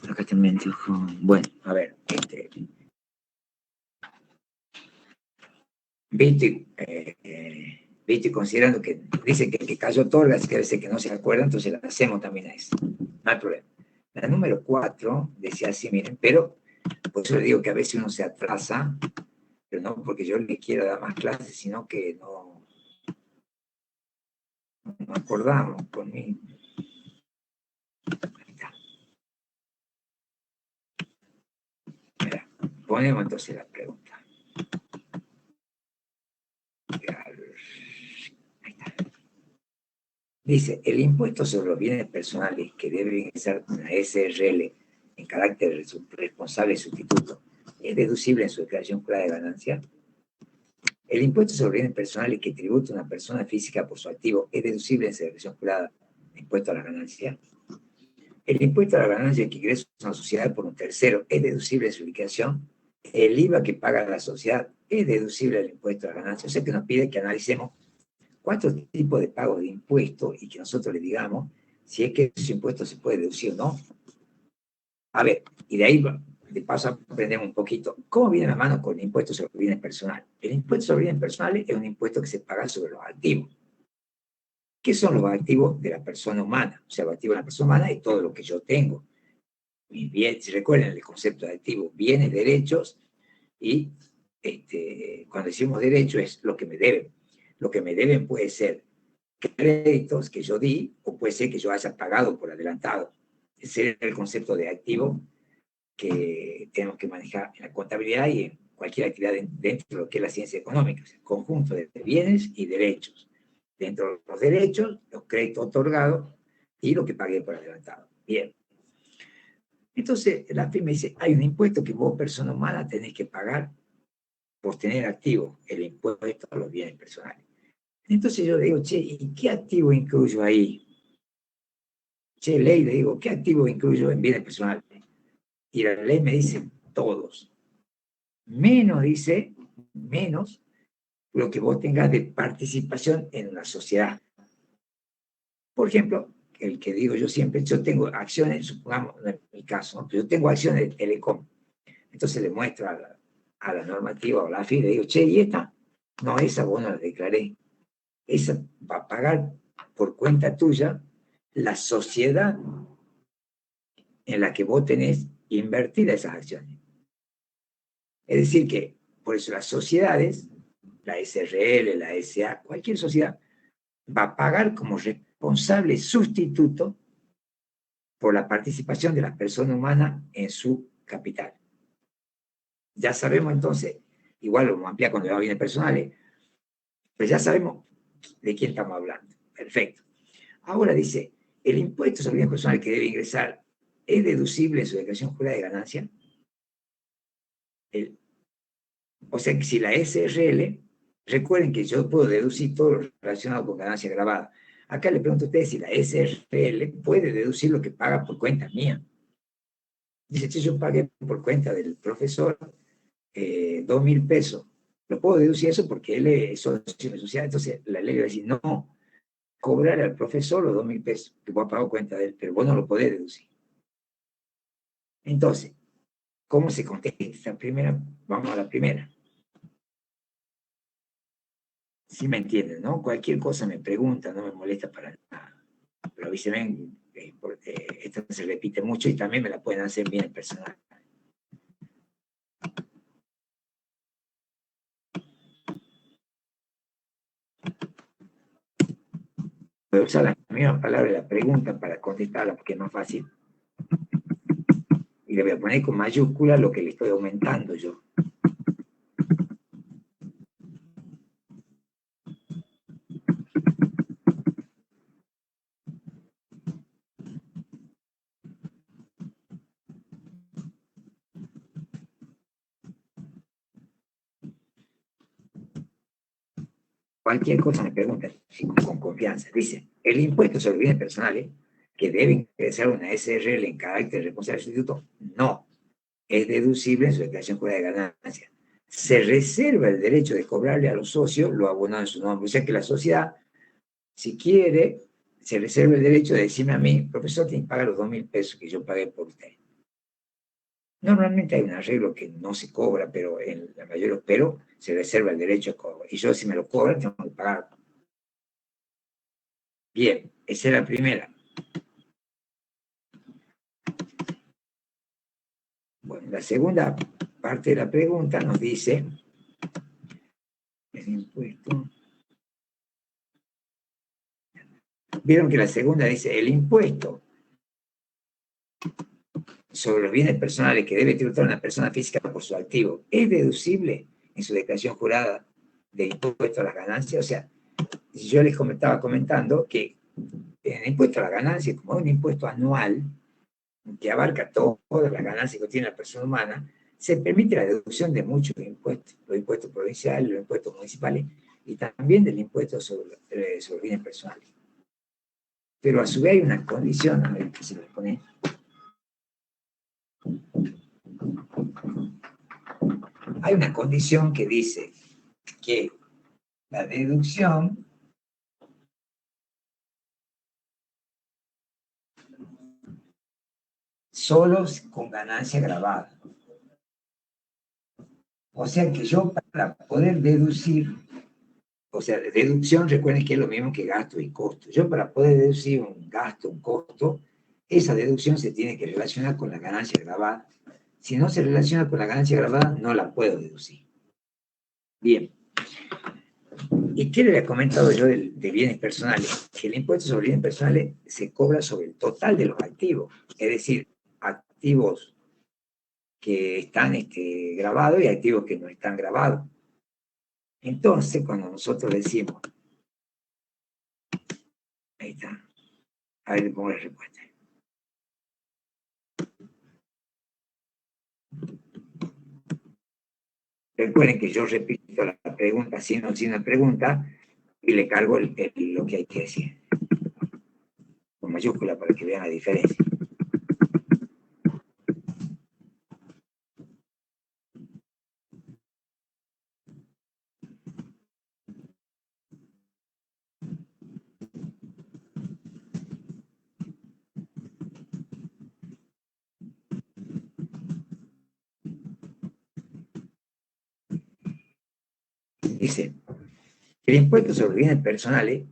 Acá también dijo, bueno, a ver, viste, considerando que dice que cayó Torres, que a veces que no se acuerda, entonces la hacemos también a eso, no hay problema. La número 4 decía así, miren, pero por eso le digo que a veces uno se atrasa, pero no porque yo le quiera dar más clases, sino que no acordamos conmigo. Ahí está. Mira, ponemos entonces la pregunta. Ahí está. Dice, el impuesto sobre los bienes personales que debe ingresar una SRL en carácter de responsable sustituto es deducible en su declaración jurada de ganancia. El impuesto sobre bienes personales que tributa una persona física por su activo es deducible en su declaración jurada de impuesto a la ganancia. El impuesto a la ganancia que ingresa a una sociedad por un tercero es deducible en su liquidación. El IVA que paga la sociedad es deducible del impuesto a la ganancia. O sea que nos pide que analicemos cuatro tipos de pago de impuestos y que nosotros le digamos si es que ese impuesto se puede deducir o no. A ver, y de ahí, de paso, aprendemos un poquito cómo viene la mano con el impuesto sobre bienes personales. El impuesto sobre bienes personales es un impuesto que se paga sobre los activos. ¿Qué son los activos de la persona humana? O sea, los activos de la persona humana es todo lo que yo tengo. Mis bienes, si recuerdan el concepto de activos, bienes, derechos, y cuando decimos derechos es lo que me deben. Lo que me deben puede ser créditos que yo di o puede ser que yo haya pagado por adelantado. Ese es el concepto de activo que tenemos que manejar en la contabilidad y en cualquier actividad dentro de lo que es la ciencia económica, el conjunto de bienes y derechos. Dentro de los derechos, los créditos otorgados y lo que pagué por adelantado. Bien. Entonces, la FIP me dice, hay un impuesto que vos, persona humana, tenés que pagar por tener activo el impuesto a los bienes personales. Entonces yo le digo, che, ¿y qué activo incluyo ahí? Che, ley, le digo, ¿qué activo incluyo en bienes personales? Y la ley me dice, todos. Menos, dice, menos lo que vos tengas de participación en una sociedad. Por ejemplo, el que digo yo siempre, yo tengo acciones, supongamos, en mi caso, ¿no? Yo tengo acciones de Telecom. Entonces le muestro a la normativa o a la FI, le digo, che, ¿y esta? No, esa vos no la declaré. Esa va a pagar por cuenta tuya la sociedad en la que vos tenés invertidas esas acciones. Es decir que, por eso las sociedades, la SRL, la SA, cualquier sociedad, va a pagar como responsable sustituto por la participación de la persona humana en su capital. Ya sabemos entonces, igual lo vamos a ampliar cuando va bienes personales, pero ya sabemos de quién estamos hablando. Perfecto. Ahora dice, el impuesto sobre bienes personales que debe ingresar es deducible en su declaración jurada de ganancia. O sea que si la SRL, recuerden que yo puedo deducir todo lo relacionado con ganancia grabada. Acá le pregunto a ustedes si la SRL puede deducir lo que paga por cuenta mía. Dice, si yo pagué por cuenta del profesor 2.000 pesos, ¿lo puedo deducir eso porque él es socio de sociedad? Entonces la ley va a decir, no, cobrar al profesor los 2.000 pesos, que vos has pagado cuenta de él, pero vos no lo podés deducir. Entonces, ¿cómo se contesta esta primera? Vamos a la primera. Sí me entienden, ¿no? Cualquier cosa me pregunta, no me molesta para nada. Pero se ven, esto se repite mucho y también me la pueden hacer bien personal. Voy a usar la misma palabra de la pregunta para contestarla porque es más fácil. Y le voy a poner con mayúscula lo que le estoy aumentando yo. Cualquier cosa me pregunta con confianza. Dice, el impuesto sobre bienes personales que debe ingresar una SRL en carácter de responsable sustituto, no. es deducible en su declaración jurada de ganancia. Se reserva el derecho de cobrarle a los socios lo abonado en su nombre. O sea que la sociedad, si quiere, se reserva el derecho de decirme a mí, profesor, tiene que pagar los 2.000 pesos que yo pagué por usted. Normalmente hay un arreglo que no se cobra, pero en la mayoría, pero se reserva el derecho a cobrar. Y yo, si me lo cobran, tengo que pagar. Bien, esa es la primera. Bueno, la segunda parte de la pregunta nos dice el impuesto. Vieron que la segunda dice el impuesto sobre los bienes personales que debe tributar una persona física por su activo es deducible en su declaración jurada de impuesto a las ganancias. O sea, yo les estaba comentando que el impuesto a las ganancias, como es un impuesto anual que abarca todas las ganancias que tiene la persona humana, se permite la deducción de muchos impuestos, los impuestos provinciales, los impuestos municipales y también del impuesto sobre bienes personales. Pero a su vez hay una condición, a ver qué se le pone. Hay una condición que dice que la deducción solo con ganancia grabada. O sea que yo para poder deducir, o sea, deducción, recuerden que es lo mismo que gasto y costo. Yo para poder deducir un gasto, un costo, esa deducción se tiene que relacionar con la ganancia grabada. Si no se relaciona con la ganancia grabada, no la puedo deducir. Bien. ¿Y qué le había comentado yo de bienes personales? Que el impuesto sobre bienes personales se cobra sobre el total de los activos. Es decir, activos que están grabados y activos que no están grabados. Entonces, cuando nosotros decimos, ahí está, a ver, le pongo la respuesta. Recuerden que yo repito la pregunta sin una pregunta y le cargo lo que hay que decir. Con mayúscula para que vean la diferencia. Dice, el impuesto sobre bienes personales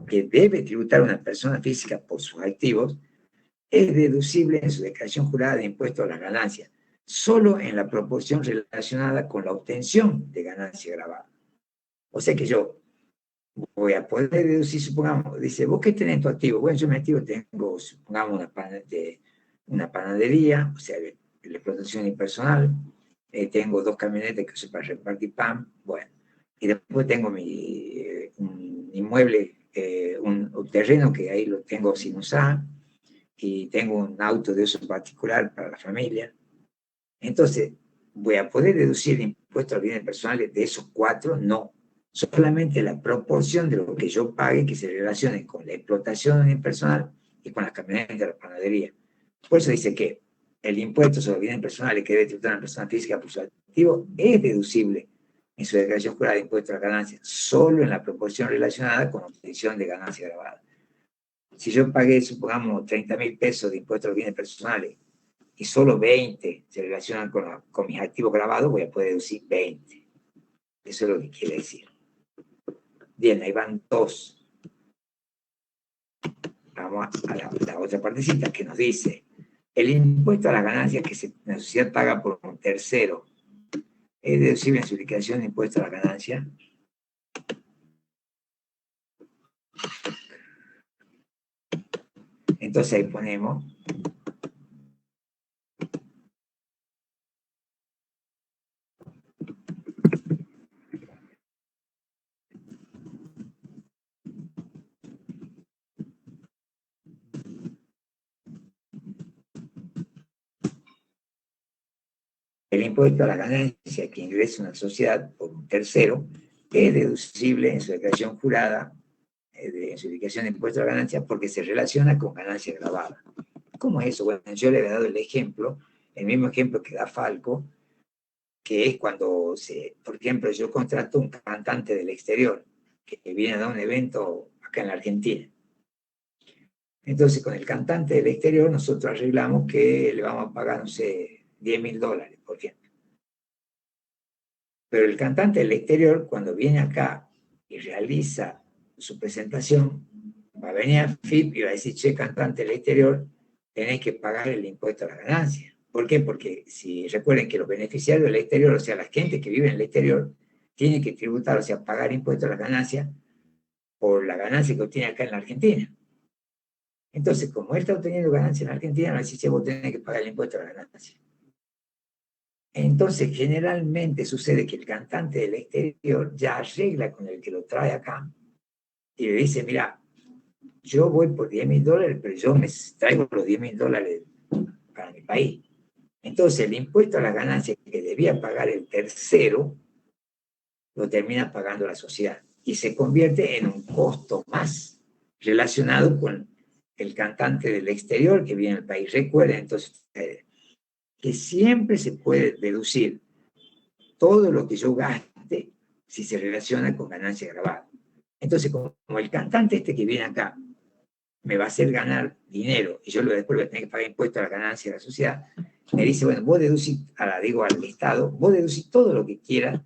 que debe tributar una persona física por sus activos es deducible en su declaración jurada de impuesto a las ganancias, solo en la proporción relacionada con la obtención de ganancia grabada. O sea que yo voy a poder deducir, supongamos, dice, ¿vos qué tenés en tu activo? Bueno, yo en mi activo tengo, supongamos, una panadería, o sea, la explotación impersonal, tengo 2 camionetas que uso para repartir pan, bueno, y después tengo un inmueble, un terreno que ahí lo tengo sin usar, y tengo un auto de uso particular para la familia. Entonces, ¿voy a poder deducir el impuesto a los bienes personales de esos 4? No. Solamente la proporción de lo que yo pague que se relacione con la explotación de bien personal y con las camionetas de la panadería. Por eso dice que el impuesto sobre bienes personales que debe tributar una persona física por su activo es deducible en su declaración jurada de impuesto a las ganancias, solo en la proporción relacionada con la obtención de ganancia grabada. Si yo pagué, supongamos, 30.000 pesos de impuestos a los bienes personales y solo 20 se relacionan con mis activos grabados, voy a poder deducir 20. Eso es lo que quiere decir. Bien, ahí van 2. Vamos a la otra partecita que nos dice, el impuesto a las ganancias que la sociedad paga por un tercero es deducible en su liquidación de impuesto a las ganancias. Entonces ahí ponemos el impuesto a la ganancia que ingresa una sociedad por un tercero es deducible en su declaración jurada, en su indicación de impuesto a la ganancia, porque se relaciona con ganancia grabada. ¿Cómo es eso? Bueno, yo le he dado el ejemplo el mismo ejemplo que da Falco, que es cuando, por ejemplo, yo contrato un cantante del exterior que viene a dar un evento acá en la Argentina. Entonces, con el cantante del exterior, nosotros arreglamos que le vamos a pagar, no sé, $10.000, por ejemplo. Pero el cantante del exterior, cuando viene acá y realiza su presentación, va a venir a FIP y va a decir, che, cantante del exterior, tenés que pagar el impuesto a la ganancia. ¿Por qué? Porque si recuerden que los beneficiarios del exterior, o sea, la gente que vive en el exterior, tiene que tributar, o sea, pagar impuestos a la ganancia por la ganancia que obtiene acá en la Argentina. Entonces, como él está obteniendo ganancia en la Argentina, no dice, che, vos tenés que pagar el impuesto a la ganancia. Entonces, generalmente sucede que el cantante del exterior ya arregla con el que lo trae acá y le dice, mira, yo voy por $10.000, pero yo me traigo los $10.000 para mi país. Entonces, el impuesto a la ganancia que debía pagar el tercero, lo termina pagando la sociedad y se convierte en un costo más relacionado con el cantante del exterior que viene al país. Recuerden entonces que siempre se puede deducir todo lo que yo gaste si se relaciona con ganancia grabada. Entonces, como el cantante este que viene acá me va a hacer ganar dinero y yo después voy a tener que pagar impuestos a la ganancia de la sociedad, me dice, bueno, vos deducís, digo al Estado, vos deducís todo lo que quieras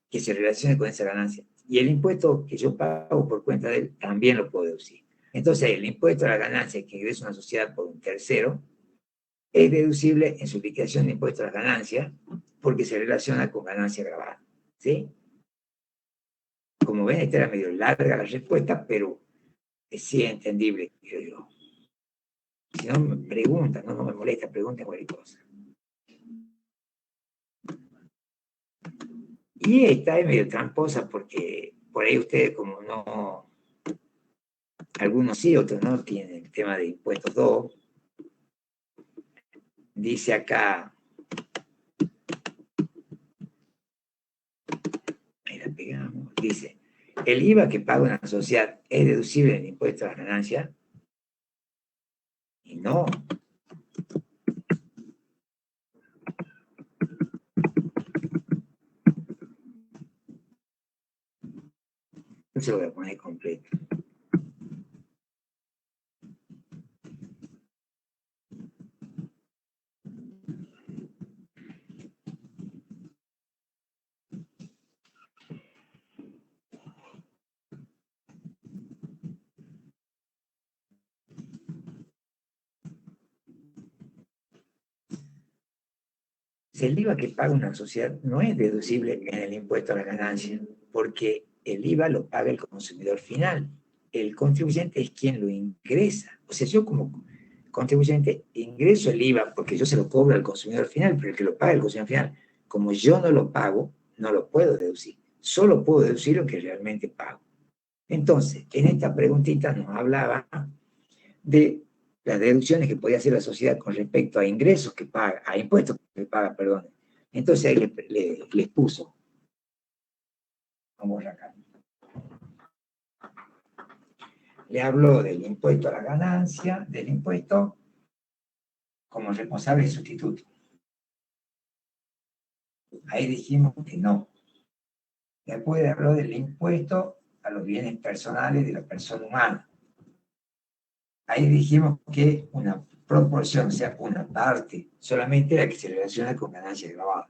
que se relacione con esa ganancia. Y el impuesto que yo pago por cuenta de él también lo puedo deducir. Entonces, el impuesto a la ganancia que ingresa una sociedad por un tercero es deducible en su liquidación de impuestos a la ganancia porque se relaciona con ganancia grabada. ¿Sí? Como ven, esta era medio larga la respuesta, pero sí es entendible, creo yo. Si no me preguntan, no me molesta, pregunten cualquier cosa. Y esta es medio tramposa porque por ahí ustedes como no, algunos sí, otros no, tienen el tema de impuestos 2. Dice acá, ahí la pegamos, dice, el IVA que paga una sociedad es deducible en el impuesto a la ganancia. Y no. No se lo voy a poner completo. El IVA que paga una sociedad no es deducible en el impuesto a la ganancia, porque el IVA lo paga el consumidor final. El contribuyente es quien lo ingresa. O sea, yo como contribuyente ingreso el IVA porque yo se lo cobro al consumidor final, pero el que lo paga el consumidor final, como yo no lo pago, no lo puedo deducir. Solo puedo deducir lo que realmente pago. Entonces, en esta preguntita nos hablaba de las deducciones que podía hacer la sociedad con respecto a ingresos que paga, a impuestos que paga, perdón. Entonces ahí les puso, vamos acá, le habló del impuesto a la ganancia, del impuesto como responsable sustituto. Ahí dijimos que no. Después habló del impuesto a los bienes personales de la persona humana. Ahí dijimos que una proporción, o sea, una parte, solamente la que se relaciona con ganancia grabada.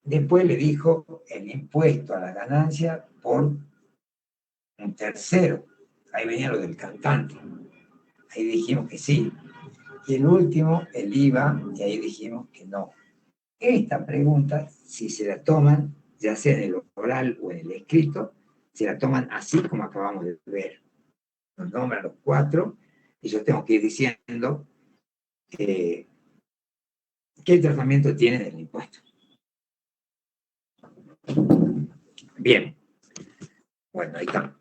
Después le dijo el impuesto a la ganancia por un tercero. Ahí venía lo del cantante. Ahí dijimos que sí. Y el último, el IVA, y ahí dijimos que no. Esta pregunta, si se la toman, ya sea en el oral o en el escrito, se la toman así como acabamos de ver. Nos nombran los 4 y yo tengo que ir diciendo qué tratamiento tienen el impuesto. Bien. Bueno, ahí está.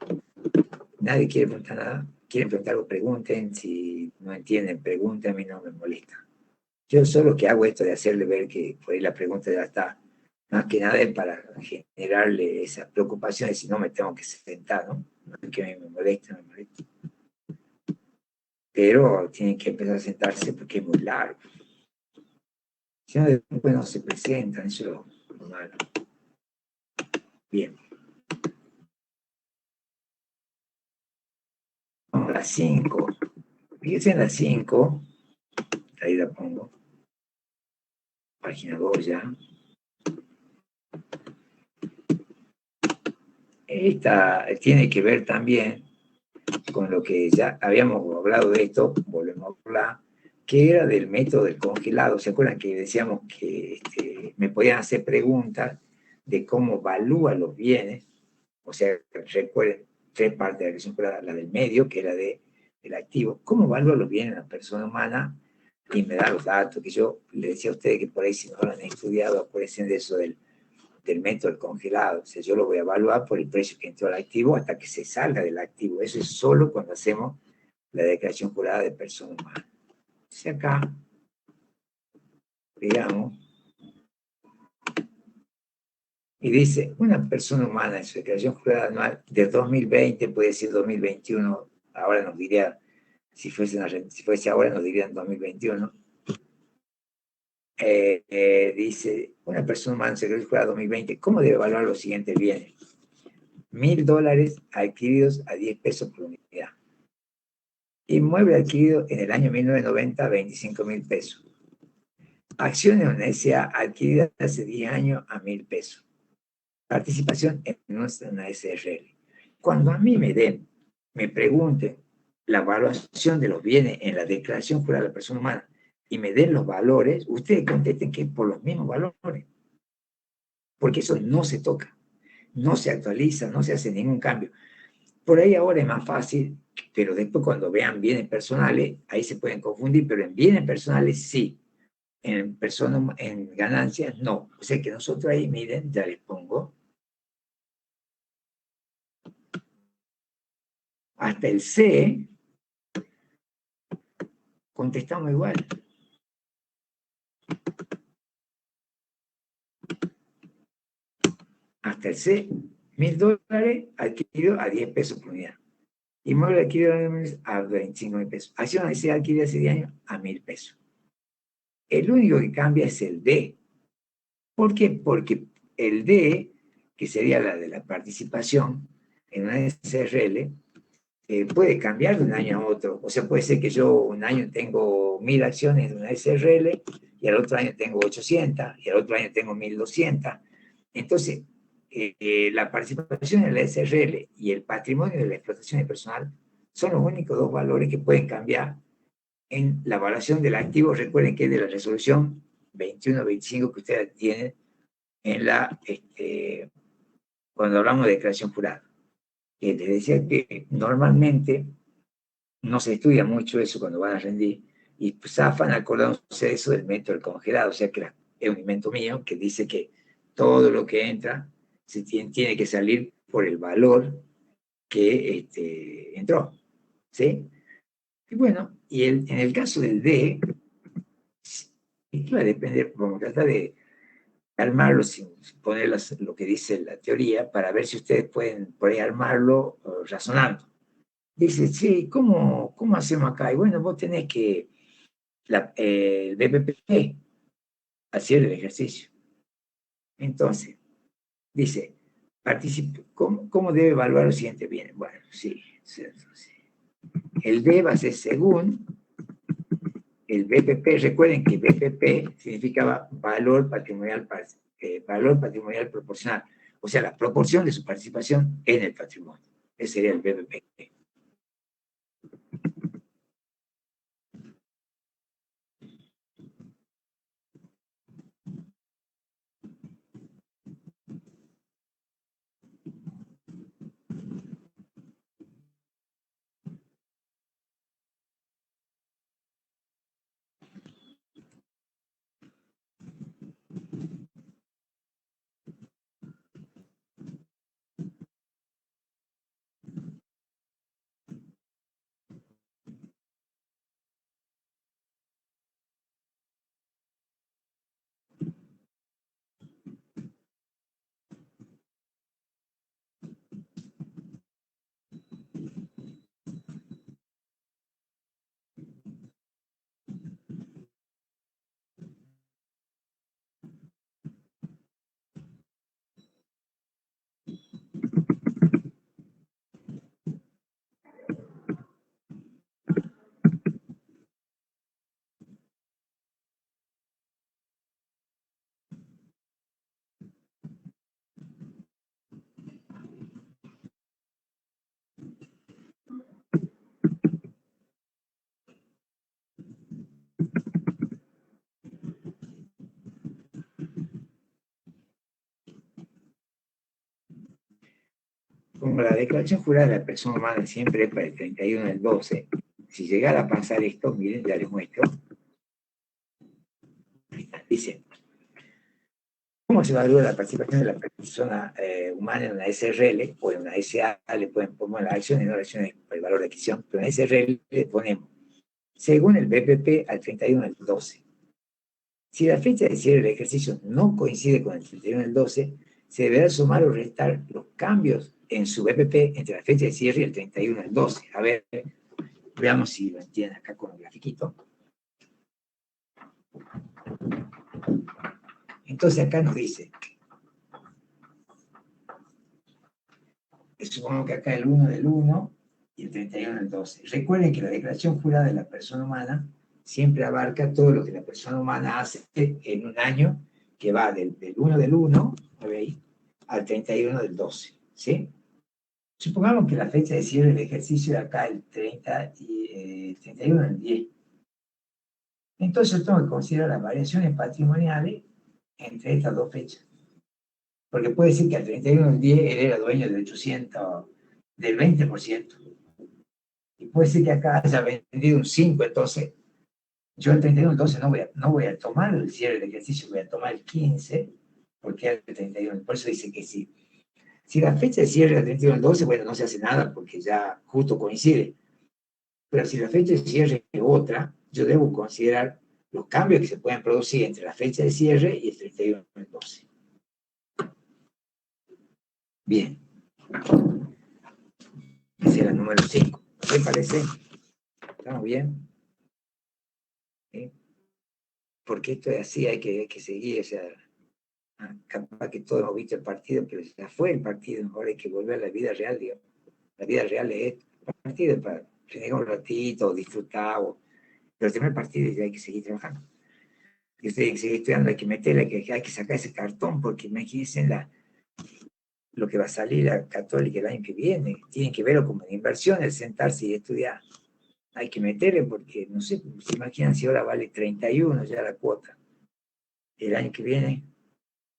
Nadie quiere preguntar nada. Quieren preguntar algo, pregunten. Si no entienden, pregunten. A mí no me molesta. Yo solo que hago esto de hacerle ver que por ahí la pregunta ya está. Más que nada es para generarle esa preocupación de si no me tengo que sentar, ¿no? No es que me moleste. Pero tienen que empezar a sentarse porque es muy largo. Si no, después no se presentan, eso es lo malo. Bien. Vamos a las 5. Fíjense en las 5, ahí la pongo, página 2 ya. Esta tiene que ver también con lo que ya habíamos hablado de esto, volvemos a hablar, que era del método del congelado. ¿Se acuerdan que decíamos que me podían hacer preguntas de cómo evalúa los bienes? O sea, recuerden, tres partes de la creación jurada, la del medio, que era del activo, cómo evalúa los bienes de la persona humana, y me da los datos, que yo le decía a ustedes que por ahí si no lo han estudiado, acuérdense de eso del método del congelado. O sea, yo lo voy a evaluar por el precio que entró al activo hasta que se salga del activo. Eso es solo cuando hacemos la declaración jurada de persona humana. Entonces acá, digamos, y dice, una persona humana en su declaración jurada anual de 2020, puede decir 2021, ahora nos diría, si fuese ahora nos dirían 2021, dice, una persona humana en su declaración jurada 2020, ¿cómo debe evaluar los siguientes bienes? $1.000 adquiridos a 10 pesos por unidad. Inmueble adquirido en el año 1990, 25.000 pesos. Acciones de una SA adquiridas hace 10 años a 1.000 pesos. Participación en una SRL. Cuando a mí me pregunten la evaluación de los bienes en la declaración jurada de la persona humana y me den los valores, ustedes contesten que es por los mismos valores. Porque eso no se toca, no se actualiza, no se hace ningún cambio. Por ahí ahora es más fácil, pero después cuando vean bienes personales, ahí se pueden confundir, pero en bienes personales sí, en ganancias no. O sea que nosotros ahí, miren, ya les pongo, hasta el C, contestamos igual. Hasta el C, $1.000 adquirido a 10 pesos por unidad. Inmueble adquirido a 25.000 pesos. Acción de adquirida hace 10 años a 1.000 pesos. El único que cambia es el D. ¿Por qué? Porque el D, que sería la de la participación en una SRL, puede cambiar de un año a otro. O sea, puede ser que yo un año tengo 1.000 acciones de una SRL y al otro año tengo 800 y al otro año tengo 1.200. Entonces, la participación en la SRL y el patrimonio de la explotación de personal son los únicos dos valores que pueden cambiar en la evaluación del activo. Recuerden que es de la resolución 21-25 que ustedes tienen en cuando hablamos de declaración jurada. Les decía que normalmente no se estudia mucho eso cuando van a rendir, y pues, zafan acordándose de eso del método del congelado. O sea que es un invento mío que dice que todo lo que entra tiene que salir por el valor que entró, ¿sí? Y bueno, en el caso del D, va a depender, vamos a tratar de armarlo sin poner lo que dice la teoría, para ver si ustedes pueden por ahí armarlo razonando. Dice, sí, ¿cómo hacemos acá? Y bueno, vos tenés que, el BPP, hacer el ejercicio. Entonces, dice, ¿cómo debe evaluar los siguientes bienes? Bueno, sí. El D va a ser según el BPP. Recuerden que BPP significaba valor patrimonial proporcional. O sea, la proporción de su participación en el patrimonio. Ese sería el BPP. Como la declaración jurada de la persona humana siempre es para el 31 del 12, si llegara a pasar esto, miren, ya les muestro. Dice, ¿cómo se evalúa la participación de la persona humana en una SRL o en una SA? Le pueden poner las acciones, no las acciones por el valor de adquisición, pero en SRL le ponemos, según el BPP, al 31 del 12. Si la fecha de cierre del ejercicio no coincide con el 31 del 12, se deberá sumar o restar los cambios en su BPP entre la fecha de cierre y el 31 del 12. A ver, veamos si lo entienden acá con el grafiquito. Entonces acá nos dice, supongamos que acá el 1 del 1 y el 31 del 12. Recuerden que la declaración jurada de la persona humana siempre abarca todo lo que la persona humana hace en un año que va del 1 del 1, ¿veis?, al 31 del 12, ¿sí? Supongamos que la fecha de cierre del ejercicio de acá el 31 del 10. Entonces tengo que considerar las variaciones patrimoniales entre estas dos fechas. Porque puede decir que al 31 del 10 él era dueño del 20%. Y puede ser que acá haya vendido un 5, entonces yo el 31 del 12 no voy a tomar el cierre del ejercicio, voy a tomar el 15, porque es el 31. Por eso dice que sí. Si la fecha de cierre es el 31 del 12, bueno, no se hace nada porque ya justo coincide. Pero si la fecha de cierre es otra, yo debo considerar los cambios que se pueden producir entre la fecha de cierre y el 31 del 12. Bien. Esa es la número 5. ¿Qué parece? ¿Estamos bien? ¿Sí? Porque esto es así, hay que seguir, o sea, capaz que todos hemos visto el partido, pero ya fue el partido, ahora hay que volver a la vida real, digamos. La vida real es el partido para tener un ratito, disfrutar, pero el primer partido ya hay que seguir trabajando. Y ustedes hay que seguir estudiando, hay que meterle, hay que sacar ese cartón, porque imagínense lo que va a salir a Católica el año que viene. Tienen que verlo como una inversión, el sentarse y estudiar. Hay que meterle porque, no sé, se imaginan si ahora vale 31 ya la cuota el año que viene.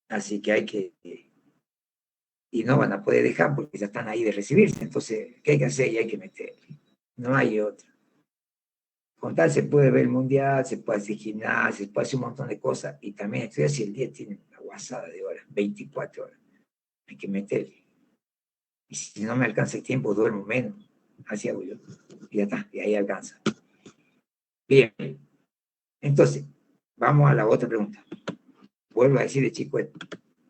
Así que hay que... Y no van a poder dejar porque ya están ahí de recibirse. Entonces, ¿qué hay que hacer? Y hay que meterle. No hay otra. Con tal se puede ver el mundial, se puede hacer gimnasia, se puede hacer un montón de cosas. Y también estudiar si el día tiene una guasada de horas, 24 horas. Hay que meterle. Y si no me alcanza el tiempo, duermo menos. Así hago yo. Y ya está, y ahí alcanza. Bien. Entonces, vamos a la otra pregunta. Vuelvo a decir de chico,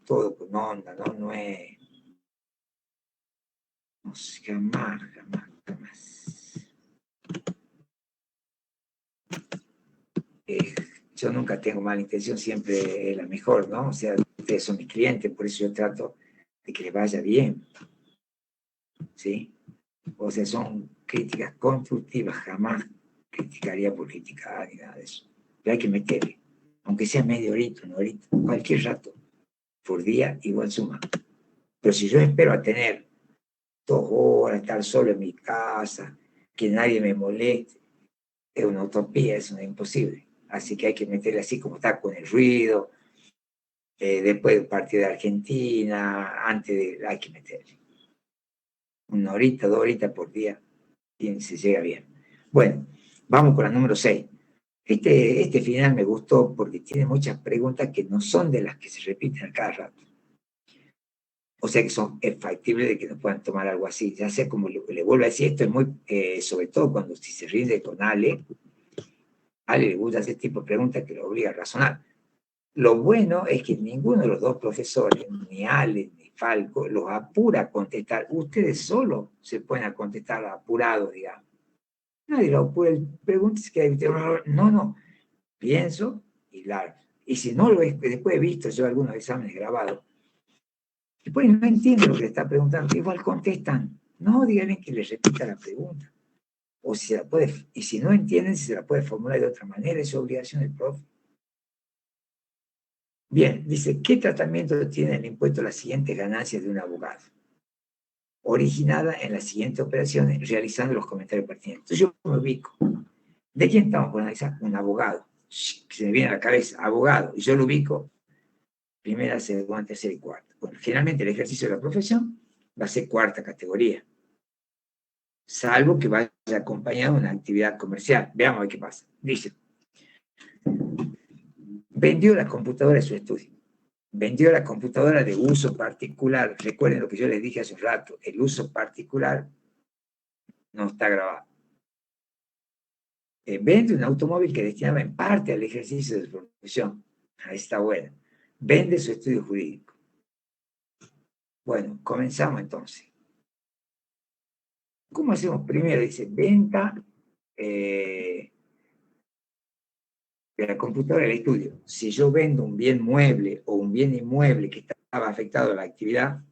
todo con onda, ¿no? No es... No sé, jamás. Yo nunca tengo mala intención, siempre es la mejor, ¿no? O sea, ustedes son mis clientes, por eso yo trato de que les vaya bien, ¿sí? O sea, son críticas constructivas, jamás criticaría por criticar ni nada de eso. Pero hay que meterle, aunque sea media horita, una horita, cualquier rato, por día, igual suma. Pero si yo espero a tener 2 horas, estar solo en mi casa, que nadie me moleste, es una utopía, es una imposible. Así que hay que meterle así como está, con el ruido, después del partido de Argentina, hay que meterle. 1 horita, 2 horitas por día, y se llega bien. Bueno, vamos con la número 6. Este final me gustó porque tiene muchas preguntas que no son de las que se repiten a cada rato. O sea que son factibles de que nos puedan tomar algo así. Ya sé, como le vuelvo a decir, esto es muy, sobre todo cuando si se rinde con Ale le gusta hacer tipo de preguntas que lo obliga a razonar. Lo bueno es que ninguno de los dos profesores, ni Ale ni Falco, los apura a contestar. Ustedes solo se pueden contestar apurados, digamos. Nadie lo apura. Pregúntese que no, pienso y largo. Y si no lo es, después he visto yo algunos exámenes grabados, después no entienden lo que le está preguntando, igual contestan. No, díganle que les repita la pregunta. O si se la puede, y si no entienden, si se la puede formular de otra manera, es obligación del profe. Bien, dice, ¿qué tratamiento tiene el impuesto a las siguientes ganancias de un abogado? originada en las siguientes operaciones, realizando los comentarios pertinentes. Entonces yo me ubico. ¿De quién estamos por analizar? Un abogado. Se me viene a la cabeza, abogado, y yo lo ubico, primera, segunda, tercera y cuarta. Bueno, generalmente el ejercicio de la profesión va a ser cuarta categoría, salvo que vaya acompañado de una actividad comercial. Veamos a ver qué pasa. Dice, vendió la computadora de su estudio. Vendió la computadora de uso particular. Recuerden lo que yo les dije hace un rato, el uso particular no está grabado. Vende un automóvil que destinaba en parte al ejercicio de su profesión. Ahí está bueno. Vende su estudio jurídico. Bueno, comenzamos entonces. ¿Cómo hacemos? Primero dice venta de la computadora del estudio. Si yo vendo un bien mueble o un bien inmueble que estaba afectado a la actividad,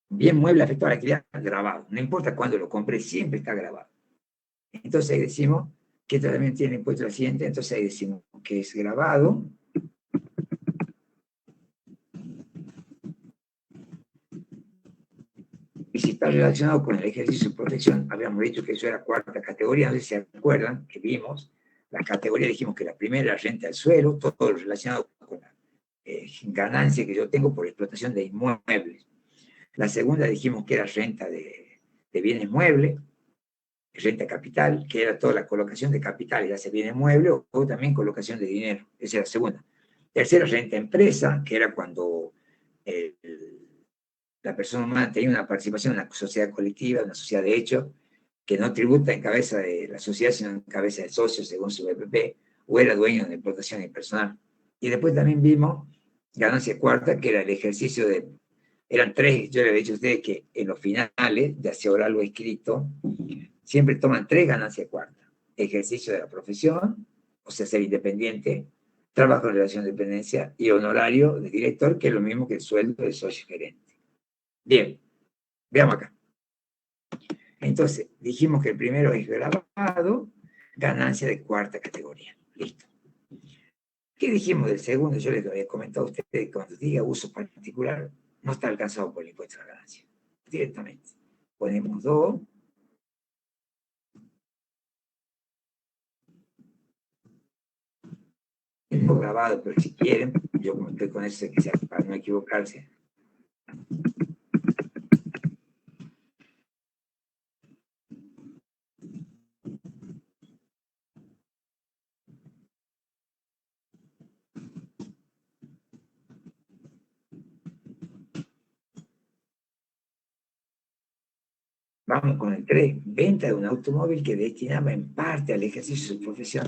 bien mueble afectado a la actividad, grabado. No importa cuándo lo compré, siempre está grabado. Entonces ahí decimos que esto también tiene impuesto al siguiente, entonces ahí decimos que es grabado. Y si está relacionado con el ejercicio de profesión, habíamos dicho que eso era cuarta categoría, no sé si se acuerdan que vimos la categoría, dijimos que la primera era renta del suelo, todo lo relacionado con la ganancia que yo tengo por explotación de inmuebles. La segunda dijimos que era renta de bienes muebles, renta capital, que era toda la colocación de capital, ya sea bienes muebles o también colocación de dinero, esa era la segunda. Tercera, renta empresa, que era cuando la persona humana tenía una participación en una sociedad colectiva, una sociedad de hecho, que no tributa en cabeza de la sociedad, sino en cabeza del socio, según su BPP, o era dueño de explotación personal. Y después también vimos ganancia cuarta, que era el ejercicio de, eran tres, yo le había dicho a ustedes que en los finales, ya sea oral o escrito, siempre toman tres ganancias cuartas. Ejercicio de la profesión, o sea, ser independiente, trabajo en relación de dependencia y honorario de director, que es lo mismo que el sueldo de socio gerente. Bien, veamos acá. Entonces, dijimos que el primero es grabado, ganancia de cuarta categoría. Listo. ¿Qué dijimos del segundo? Yo les había comentado a ustedes que cuando diga uso particular, no está alcanzado por el impuesto a la ganancia. Directamente. Ponemos 2. Mismo grabado, pero si quieren, yo como estoy con eso, que sea para no equivocarse. Vamos con el 3. Venta de un automóvil que destinaba en parte al ejercicio de su profesión.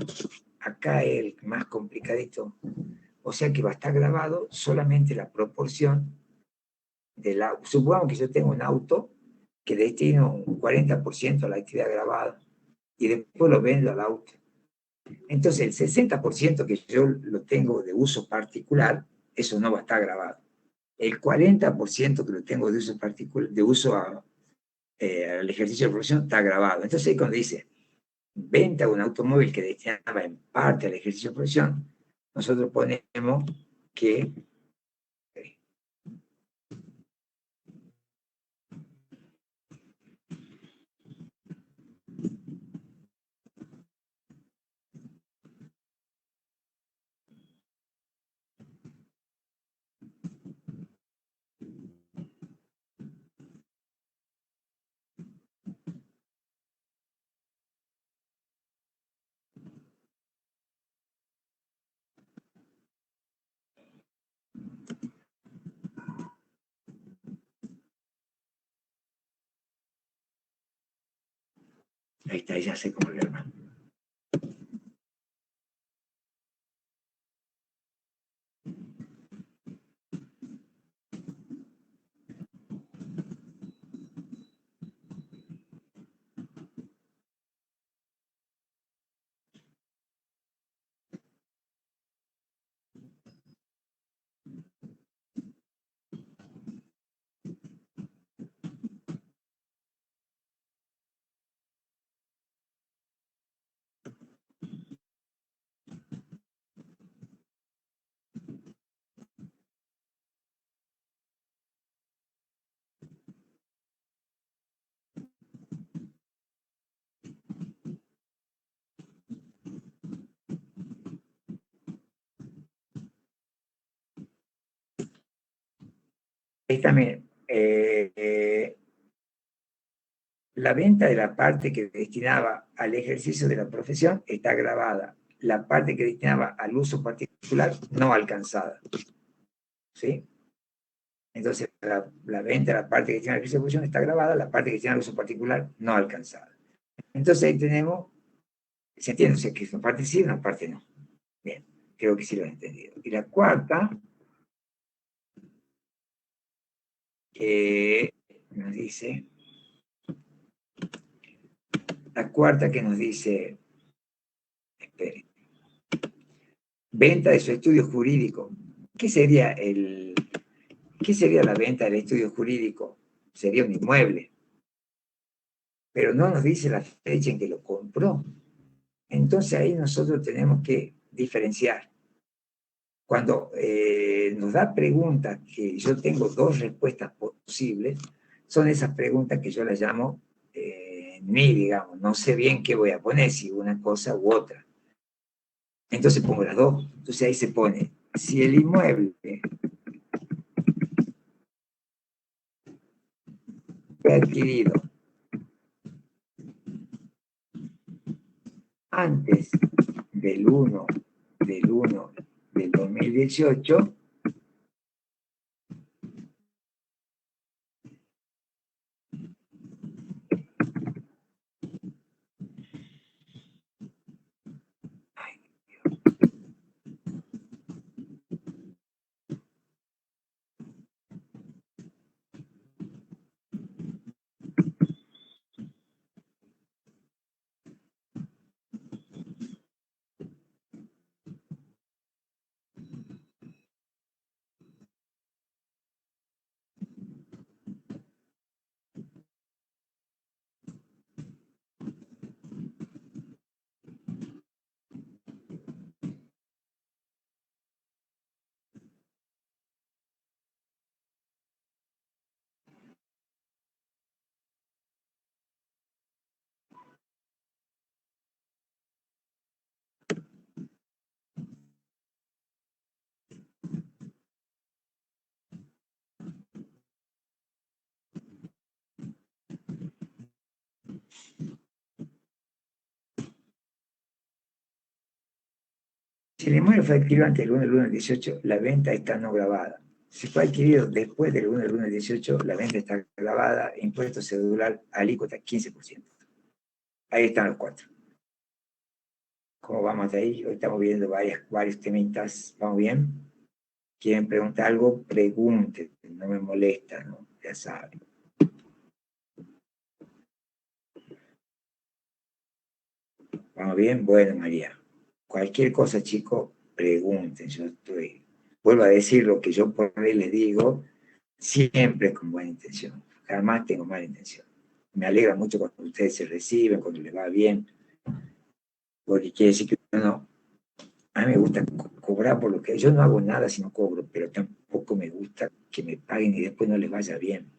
Acá es el más complicadito. O sea que va a estar grabado solamente la proporción del auto. Supongamos que yo tengo un auto que destino un 40% a la actividad grabada y después lo vendo al auto. Entonces el 60% que yo lo tengo de uso particular, eso no va a estar grabado. El 40% que lo tengo de uso particular, de uso al ejercicio de profesión, está grabado. Entonces ahí cuando dice venta de un automóvil que destinaba en parte al ejercicio de profesión, nosotros ponemos que ahí está, ya sé cómo leerlo. también, la venta de la parte que destinaba al ejercicio de la profesión está grabada. La parte que destinaba al uso particular no alcanzada. ¿Sí? Entonces, la venta de la parte que destina al ejercicio de la profesión está grabada, la parte que destina al uso particular no alcanzada. Entonces ahí tenemos, se entiende, o sea, que una parte sí, una parte no. Bien, creo que sí lo he entendido. Y la cuarta, que nos dice, espere, venta de su estudio jurídico. ¿Qué sería la venta del estudio jurídico? Sería un inmueble, pero no nos dice la fecha en que lo compró. Entonces ahí nosotros tenemos que diferenciar. Cuando nos da preguntas que yo tengo dos respuestas posibles, son esas preguntas que yo las llamo ni, digamos, no sé bien qué voy a poner, si una cosa u otra. Entonces pongo las dos. Entonces ahí se pone, si el inmueble fue adquirido antes del 1 del 2018, si el inmueble fue adquirido antes del 1 del 1 del 18, la venta está no grabada. Si fue adquirido después del 1 del 1 del 18, la venta está grabada, impuesto cedular, alícuota 15%. Ahí están los cuatro. ¿Cómo vamos de ahí? Hoy estamos viendo varios temitas. ¿Vamos bien? ¿Quieren preguntar algo? Pregunten, no me molesta, ¿no? Ya saben. ¿Vamos bien? Bueno, María. Cualquier cosa, chicos, pregunten. Vuelvo a decir lo que yo por ahí les digo, siempre con buena intención. Jamás tengo mala intención. Me alegra mucho cuando ustedes se reciben, cuando les va bien, porque quiere decir que a mí me gusta cobrar por lo que yo no hago nada si no cobro, pero tampoco me gusta que me paguen y después no les vaya bien.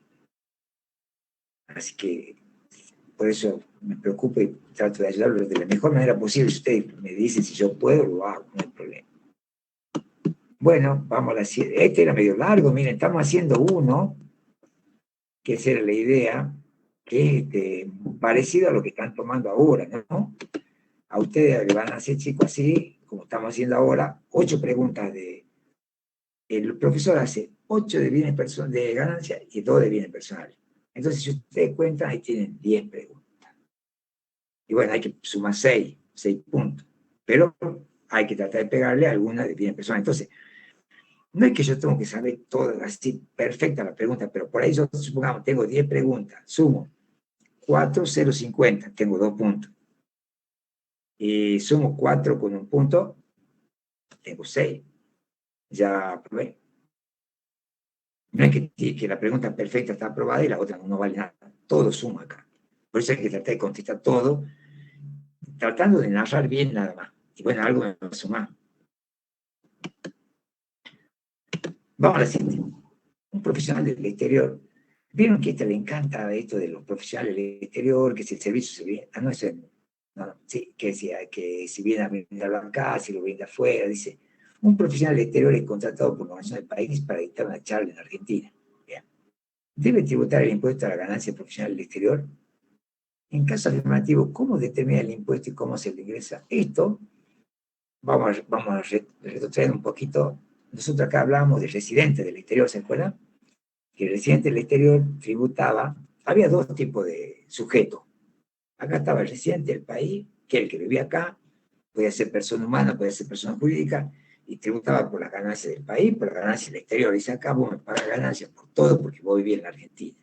Así que por eso me preocupo y trato de ayudarlos de la mejor manera posible. Si ustedes me dicen si yo puedo, lo hago, no hay problema. Bueno, vamos a la siguiente. Este era medio largo, miren, estamos haciendo uno, que esa era la idea, que es parecido a lo que están tomando ahora, ¿no? A ustedes le van a hacer, chicos, así, como estamos haciendo ahora, 8 preguntas el profesor hace 8 de bienes de ganancia y 2 de bienes personales. Entonces, si ustedes cuentan, ahí tienen 10 preguntas. Y bueno, hay que sumar 6 puntos. Pero hay que tratar de pegarle alguna de bienes personales. Entonces, no es que yo tengo que saber todo así perfecta la pregunta, pero por ahí yo, supongamos, tengo 10 preguntas, sumo 4, 0, 50, tengo 2 puntos. Y sumo 4 con un punto, tengo 6. Ya aprobé. No es que la pregunta perfecta está aprobada y la otra no vale nada. Todo suma acá. Por eso hay que tratar de contestar todo, tratando de narrar bien nada más. Y bueno, algo me va a sumar. Vamos a la siguiente. Un profesional del exterior. ¿Vieron que a esta le encanta esto de los profesionales del exterior, que si el servicio se viene? No, eso no, sí, que si viene a brindarlo acá, si lo brinda afuera, dice, un profesional del exterior es contratado por la nación del país para dictar una charla en Argentina. Bien. debe tributar el impuesto a la ganancia profesional del exterior. En caso afirmativo, ¿cómo determina el impuesto y cómo se le ingresa? Esto, vamos a retroceder un poquito. Nosotros acá hablábamos de residentes del exterior, ¿se acuerdan? Que el residente del exterior tributaba, había dos tipos de sujetos. Acá estaba el residente del país, que es el que vivía acá, podía ser persona humana, podía ser persona jurídica, y tributaba por las ganancias del país, por las ganancias del exterior. Dice, acá vos me pagas ganancias por todo porque vos vivís en la Argentina.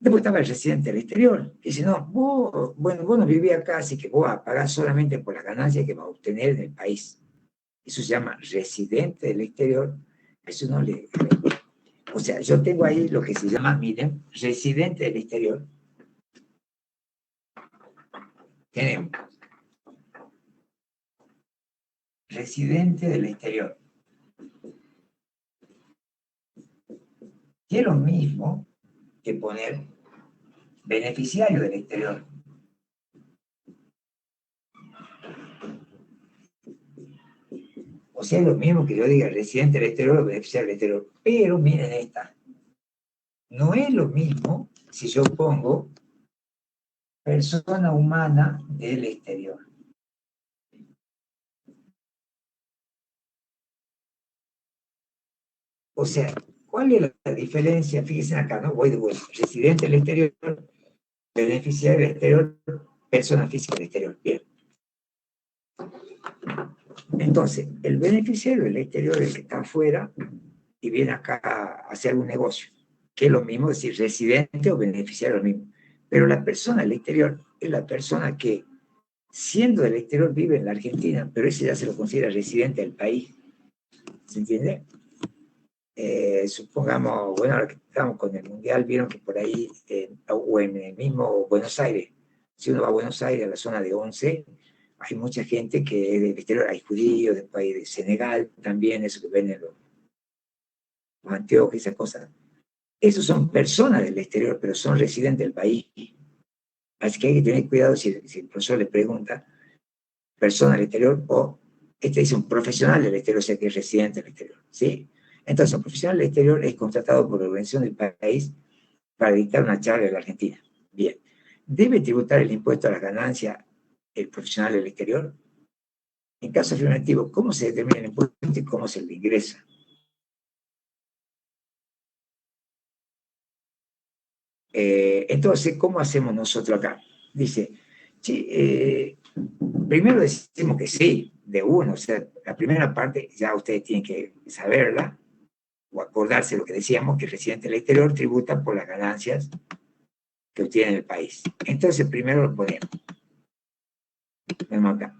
Después estaba el residente del exterior, que dice, no, vos no vivís acá, así que vos vas a pagar solamente por las ganancias que vas a obtener en el país. Eso se llama residente del exterior. Eso no le... O sea, yo tengo ahí lo que se llama, miren, residente del exterior. Tenemos residente del exterior. Que es lo mismo que poner beneficiario del exterior. O sea, es lo mismo que yo diga residente del exterior o beneficiario del exterior. Pero miren esta. No es lo mismo si yo pongo persona humana del exterior. O sea, ¿cuál es la diferencia? Fíjense acá, ¿no? Voy de vuelta. Residente del exterior, beneficiario del exterior, persona física del exterior. Bien. Entonces, el beneficiario del exterior es el que está afuera y viene acá a hacer un negocio, que es lo mismo decir residente o beneficiario, lo mismo. Pero la persona del exterior es la persona que, siendo del exterior, vive en la Argentina, pero ese ya se lo considera residente del país. ¿Se entiende? Supongamos, bueno, ahora que estamos con el Mundial, vieron que por ahí, o en el mismo Buenos Aires, si uno va a Buenos Aires, a la zona de Once, hay mucha gente que es del exterior, hay judíos, del país de Senegal también, eso que venden los anteojos y esas cosas. Esos son personas del exterior, pero son residentes del país. Así que hay que tener cuidado si el profesor le pregunta, persona del exterior, o este dice un profesional del exterior, o sea que es residente del exterior, ¿sí? Entonces, un profesional del exterior es contratado por la organización del país para dictar una charla en la Argentina. Bien. ¿Debe tributar el impuesto a las ganancias el profesional del exterior? En caso afirmativo, ¿cómo se determina el impuesto y cómo se le ingresa? Entonces, ¿cómo hacemos nosotros acá? Dice, sí, primero decimos que sí, de uno, o sea, la primera parte ya ustedes tienen que saberla o acordarse de lo que decíamos, que el residente del exterior tributa por las ganancias que obtiene en el país. Entonces, primero lo ponemos acá.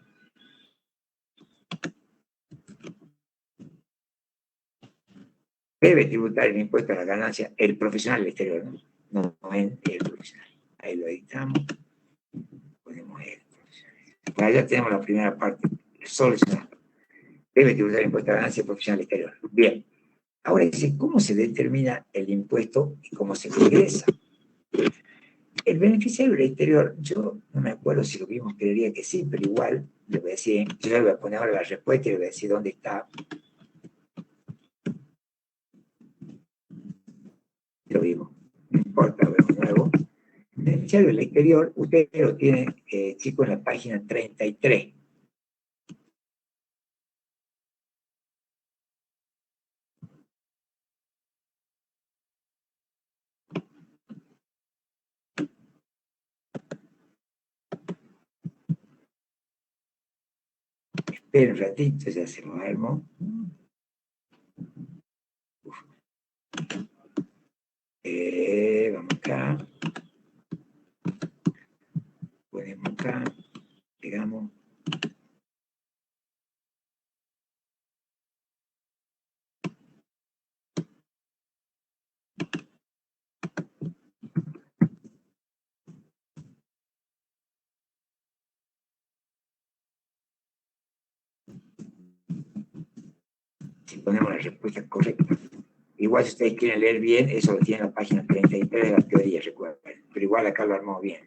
Debe tributar el impuesto a la ganancia el profesional del exterior, ¿no? No el profesional. Ahí lo editamos. Ponemos el profesional. Ya tenemos la primera parte solucionada. Debe tributar el impuesto a la ganancia el profesional del exterior. Bien. Ahora dice, ¿cómo se determina el impuesto y cómo se ingresa? El beneficiario del exterior, yo no me acuerdo si lo vimos, creería que sí, pero igual le voy a decir, yo le voy a poner ahora la respuesta y le voy a decir dónde está. Lo vimos. No importa, lo vemos nuevo. El beneficiario del exterior, usted lo tiene, chicos, en la página 33. Espera un ratito, ya se nos armó. Vamos acá. Ponemos acá. Pegamos. Si ponemos la respuesta correcta. Igual si ustedes quieren leer bien, eso lo tiene en la página 33 de la teoría, recuerden. Pero igual acá lo armamos bien.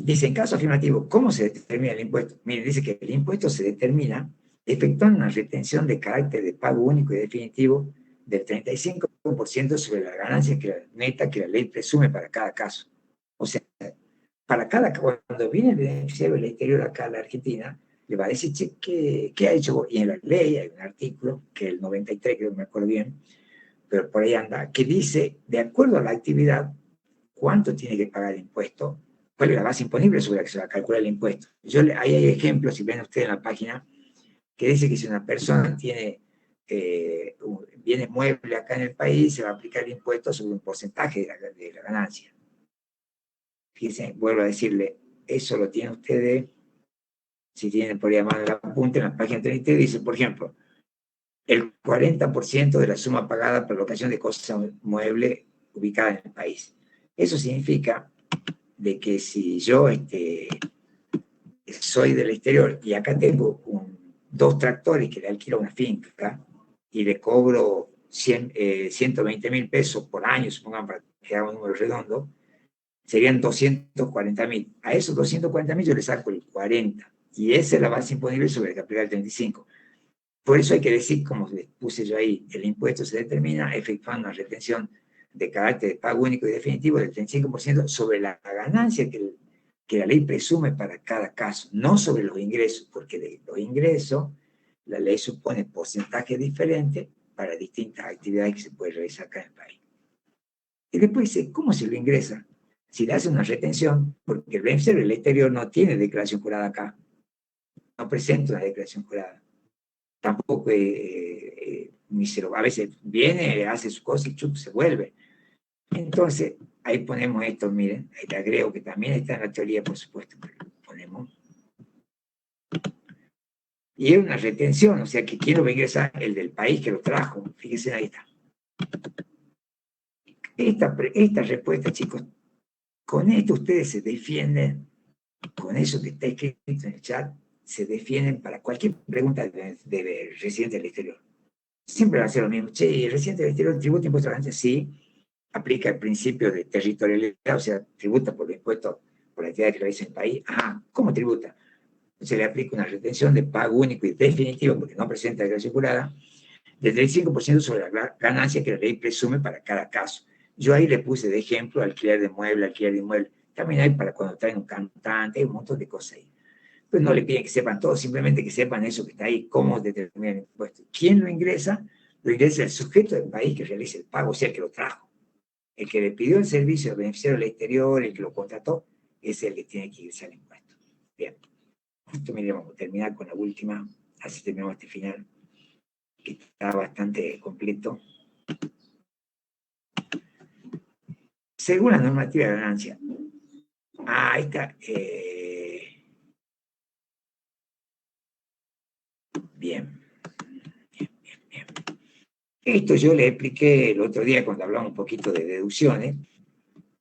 Dice, en caso afirmativo, ¿cómo se determina el impuesto? Mire, dice que el impuesto se determina efectuando una retención de carácter de pago único y definitivo del 35% sobre la ganancia neta que la ley presume para cada caso. O sea, para cada, cuando viene el beneficiario del exterior acá a la Argentina, le va a decir, che, ¿qué ha hecho? Y en la ley hay un artículo, que es el 93, que no me acuerdo bien, pero por ahí anda, que dice, de acuerdo a la actividad, cuánto tiene que pagar el impuesto, cuál es la base imponible sobre la que se va a calcular el impuesto. Ahí hay ejemplos, si ven ustedes en la página, que dice que si una persona tiene bienes muebles acá en el país, se va a aplicar el impuesto sobre un porcentaje de la ganancia. Fíjense, vuelvo a decirle, eso lo tienen ustedes, si tienen por ahí a mano el apunte, en la página 33 dice, por ejemplo, el 40% de la suma pagada por la locación de cosas muebles ubicadas en el país. Eso significa de que si yo soy del exterior y acá tengo dos tractores que le alquilo a una finca y le cobro 120.000 pesos por año, supongan para que haga un número redondo, serían 240.000. A esos 240.000 yo le saco el 40 y esa es la base imponible sobre la que aplica el 35. Por eso hay que decir, como les puse yo ahí, el impuesto se determina efectuando una retención de carácter de pago único y definitivo del 35% sobre la ganancia que la ley presume para cada caso, no sobre los ingresos, porque de los ingresos la ley supone porcentajes diferentes para distintas actividades que se pueden realizar acá en el país. Y después dice, ¿cómo se lo ingresa? Si le hace una retención, porque el beneficiario del exterior no tiene declaración jurada acá, no presenta una declaración jurada. Tampoco a veces viene, hace su cosa y chup, se vuelve. Entonces, ahí ponemos esto, miren, ahí te agrego que también está en la teoría, por supuesto, pero ponemos. Y es una retención, o sea que quién lo va a ingresar, el del país que lo trajo. Fíjense, ahí está. Esta respuesta, chicos, con esto ustedes se defienden, con eso que está escrito en el chat, se defienden para cualquier pregunta de residente del exterior. Siempre va a ser lo mismo. Che, el residente del exterior tributa impuestos a la ganancia, sí, aplica el principio de territorialidad, o sea, tributa por los impuestos por la actividad que realiza en el país. Ajá, ¿cómo tributa? Se le aplica una retención de pago único y definitivo, porque no presenta declaración jurada, del 35% sobre la ganancia que la ley presume para cada caso. Yo ahí le puse de ejemplo alquiler de mueble, alquiler de inmueble. También hay para cuando traen un cantante, hay un montón de cosas ahí. Pues no le piden que sepan todo, simplemente que sepan eso que está ahí, cómo determina el impuesto. ¿Quién lo ingresa? Lo ingresa el sujeto del país que realiza el pago, o sea, el que lo trajo. El que le pidió el servicio al beneficiario del exterior, el que lo contrató, es el que tiene que ingresar el impuesto. Bien. Esto, mire, vamos a terminar con la última, así terminamos este final, que está bastante completo. Según la normativa de ganancia, ahí está. Bien. Esto yo le expliqué el otro día cuando hablamos un poquito de deducciones,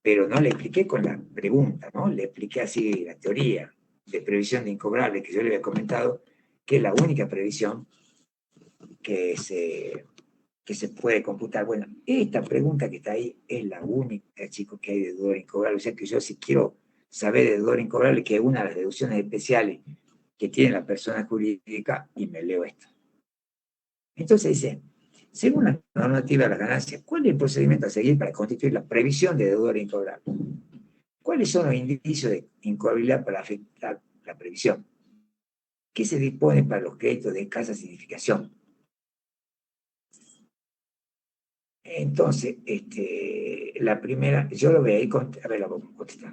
pero no le expliqué con la pregunta, ¿no? Le expliqué así la teoría de previsión de incobrable que yo le había comentado, que es la única previsión que se puede computar. Bueno, esta pregunta que está ahí es la única, chicos, que hay de deudor incobrable. O sea que yo si quiero saber de deudor incobrable, que es una de las deducciones especiales que tiene la persona jurídica, y me leo esto. Entonces dice, según la normativa de las ganancias, ¿cuál es el procedimiento a seguir para constituir la previsión de deudor incobrable? ¿Cuáles son los indicios de incobrabilidad para afectar la previsión? ¿Qué se dispone para los créditos de escasa significación? Entonces, la primera, yo lo veo ahí, a ver, la vamos a contestar.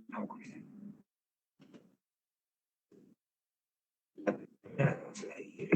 Vamos a contestar. La primera, no se la diré.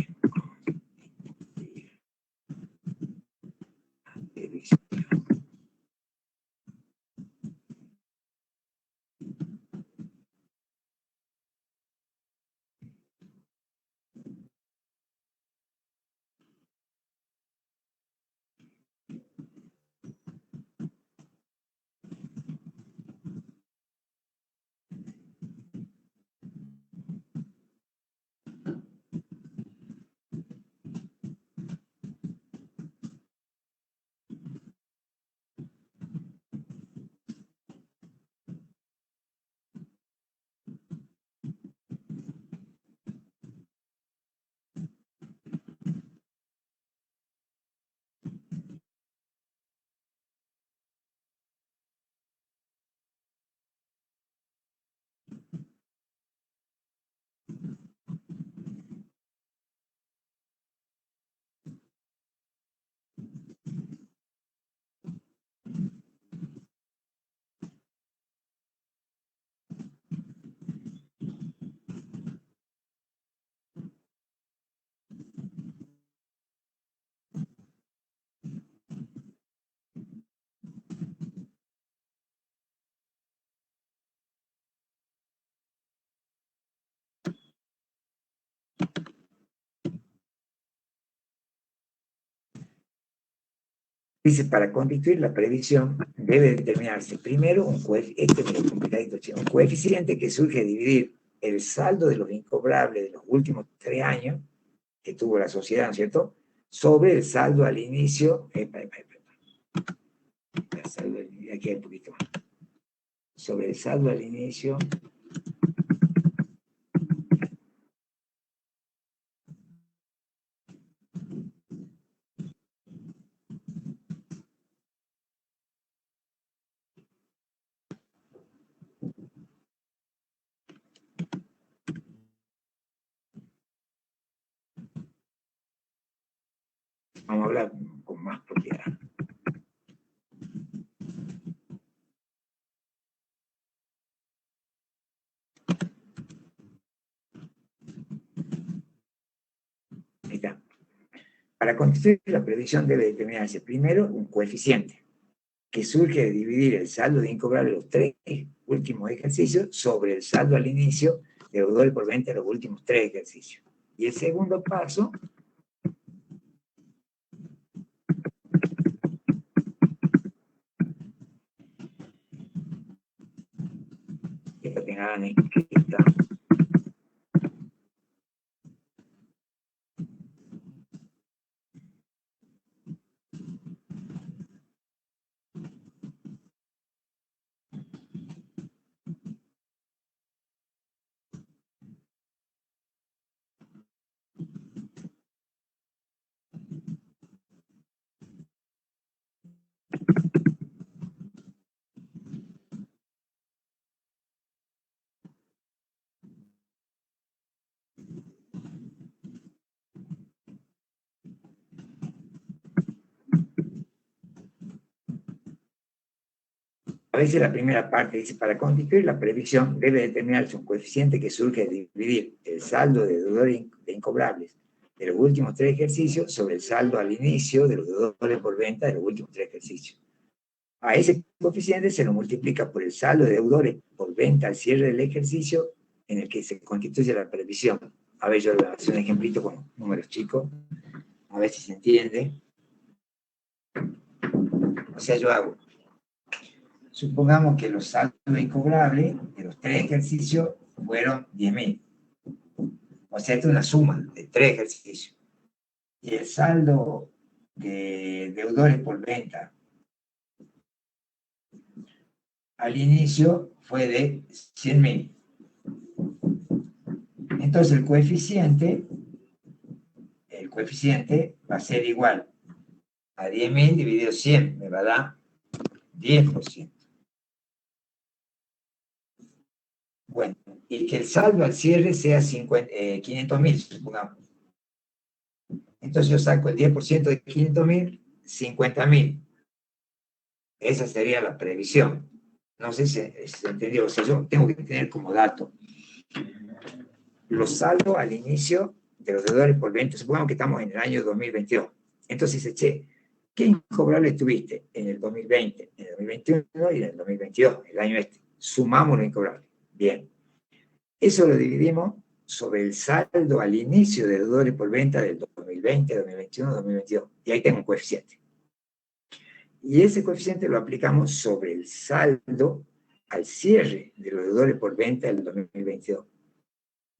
Dice, para constituir la previsión debe determinarse primero un coeficiente que surge de dividir el saldo de los incobrables de los últimos 3 años que tuvo la sociedad, ¿no es cierto?, sobre el saldo al inicio, aquí hay un poquito más, sobre el saldo al inicio vamos a hablar con más propiedad. Ahí está. Para constituir la previsión debe determinarse primero un coeficiente que surge de dividir el saldo de incobrable de los 3 últimos ejercicios sobre el saldo al inicio de deudores por venta de los últimos 3 ejercicios. Y el segundo paso que lo tengan escrita. A veces la primera parte dice, para constituir la previsión debe determinarse un coeficiente que surge de dividir el saldo de deudores de incobrables de los últimos 3 ejercicios sobre el saldo al inicio de los deudores por venta de los últimos 3 ejercicios. A ese coeficiente se lo multiplica por el saldo de deudores por venta al cierre del ejercicio en el que se constituye la previsión. A ver, yo voy a hacer un ejemplito con números chicos, a ver si se entiende. O sea, yo hago, supongamos que los saldos incobrables de los 3 ejercicios fueron 10.000. O sea, esta es una suma de 3 ejercicios. Y el saldo de deudores por venta al inicio fue de 100.000. Entonces el coeficiente va a ser igual a 10.000 dividido 100, me va a dar 10%. Bueno, y que el saldo al cierre sea 500.000, supongamos. Entonces yo saco el 10% de 500.000, 50.000. Esa sería la previsión. No sé si se entendió. O sea, yo tengo que tener como dato los saldos al inicio de los deudores por venta. Supongamos que estamos en el año 2022. Entonces dice, che, ¿qué incobrable tuviste en el 2020, en el 2021 y en el 2022, el año este? Sumamos los incobrables. Bien. Eso lo dividimos sobre el saldo al inicio de deudores por venta del 2020, 2021, 2022. Y ahí tengo un coeficiente. Y ese coeficiente lo aplicamos sobre el saldo al cierre de los deudores por venta del 2022.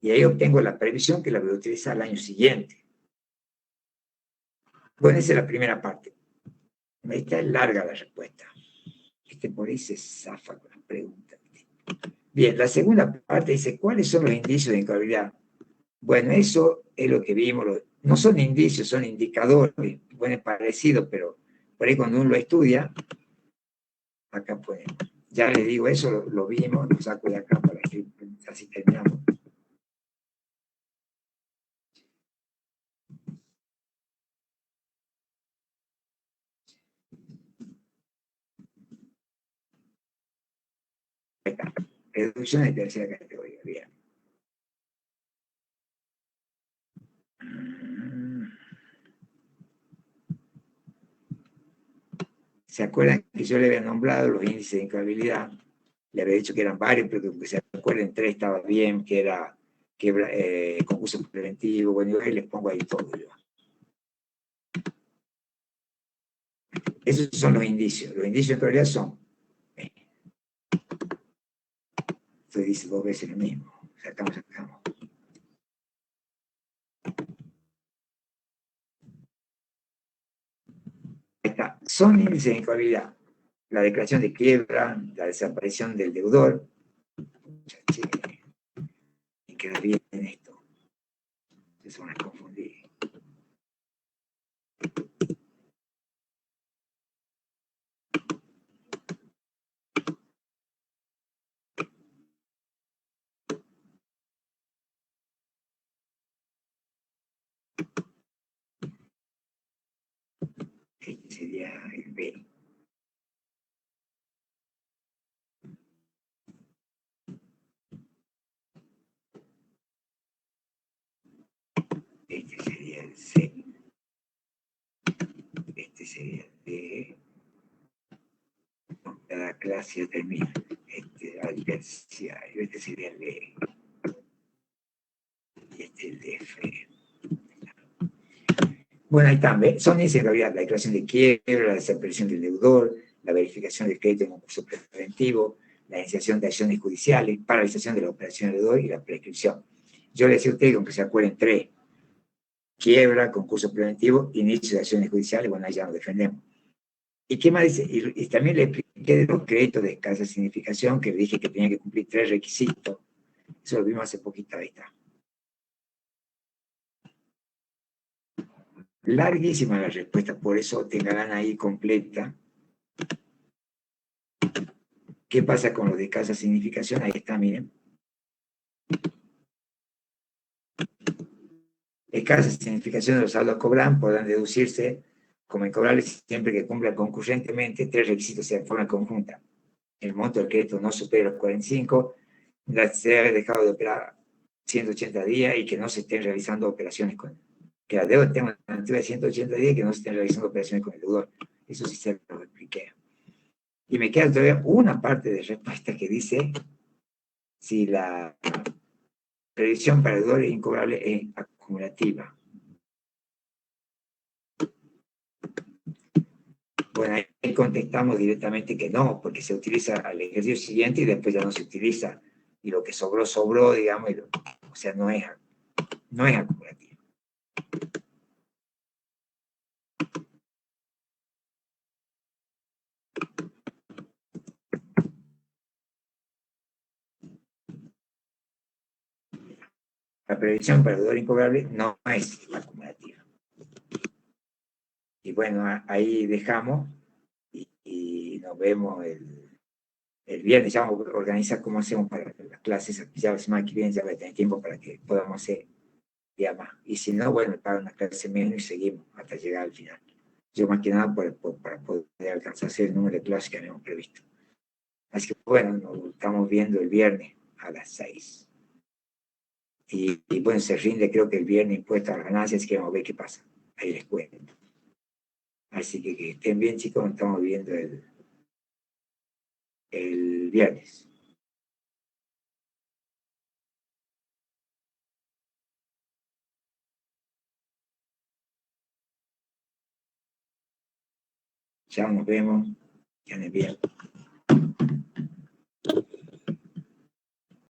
Y ahí obtengo la previsión que la voy a utilizar el año siguiente. Bueno, esa es la primera parte. Esta es larga la respuesta. Por ahí se zafa con las preguntas. Bien, la segunda parte dice, ¿cuáles son los indicios de incobrabilidad? Bueno, eso es lo que vimos. No son indicios, son indicadores. Bueno, es parecido, pero por ahí cuando uno lo estudia, acá pues, ya les digo, eso lo vimos, lo saco de acá para que así terminamos. Ahí está. Reducción de tercera categoría. Bien. ¿Se acuerdan que yo le había nombrado los índices de incobrabilidad? Le había dicho que eran varios, pero que se acuerden, 3 estaba bien, que era concurso preventivo, bueno, y les pongo ahí todo yo. Esos son los indicios. Los indicios en realidad son, esto dice 2 veces lo mismo, sacamos. Ahí está, son índices de incoabilidad. La declaración de quiebra, la desaparición del deudor. Y queda bien en esto. Eso me confundí. Este sería el B. Este sería el C. Este sería el D. Cada clase termina. Este adversario. Este sería el E. Y este el F. Bueno, ahí están, ¿ves? Son índices de incoabilidad: la declaración de quiebra, la desaparición del deudor, la verificación del crédito en concurso preventivo, la iniciación de acciones judiciales, paralización de la operación del deudor y la prescripción. Yo le decía a usted que aunque se acuerden 3: quiebra, concurso preventivo, inicio de acciones judiciales. Bueno, ahí ya nos defendemos. ¿Y qué más dice? Y también le expliqué de los créditos de escasa significación, que le dije que tenía que cumplir 3 requisitos. Eso lo vimos hace poquito, ahí está. Larguísima la respuesta, por eso tengan ahí completa. ¿Qué pasa con los de escasa significación? Ahí está, miren. Escasa significación de los saldos a cobrar podrán deducirse como incobrables siempre que cumplan concurrentemente 3 requisitos en forma conjunta: el monto del crédito no supere los 45, se haya dejado de operar 180 días y que no se estén realizando operaciones con, que la deuda tenga una antigüedad de 180 días y que no se estén realizando operaciones con el deudor. Eso sí se lo expliqué. Y me queda todavía una parte de respuesta que dice si la previsión para el deudor incobrable es acumulativa. Bueno, ahí contestamos directamente que no, porque se utiliza al ejercicio siguiente y después ya no se utiliza. Y lo que sobró, sobró, digamos, o sea, no es acumulativo. La previsión para el deudor incobrable no es acumulativa. Y bueno, ahí dejamos y nos vemos el viernes. Ya vamos a organizar cómo hacemos para las clases. Ya la semana que viene ya voy a tener tiempo para que podamos hacer día más. Y si no, bueno, para una clase menos y seguimos hasta llegar al final. Yo más que nada para poder alcanzar el número de clases que habíamos previsto. Así que bueno, nos estamos viendo el viernes a las 6. Y bueno, se rinde creo que el viernes impuesto a las ganancias, así que vamos a ver qué pasa. Ahí les cuento. Así que estén bien, chicos, nos estamos viendo el viernes. Ya nos vemos. Que anden bien.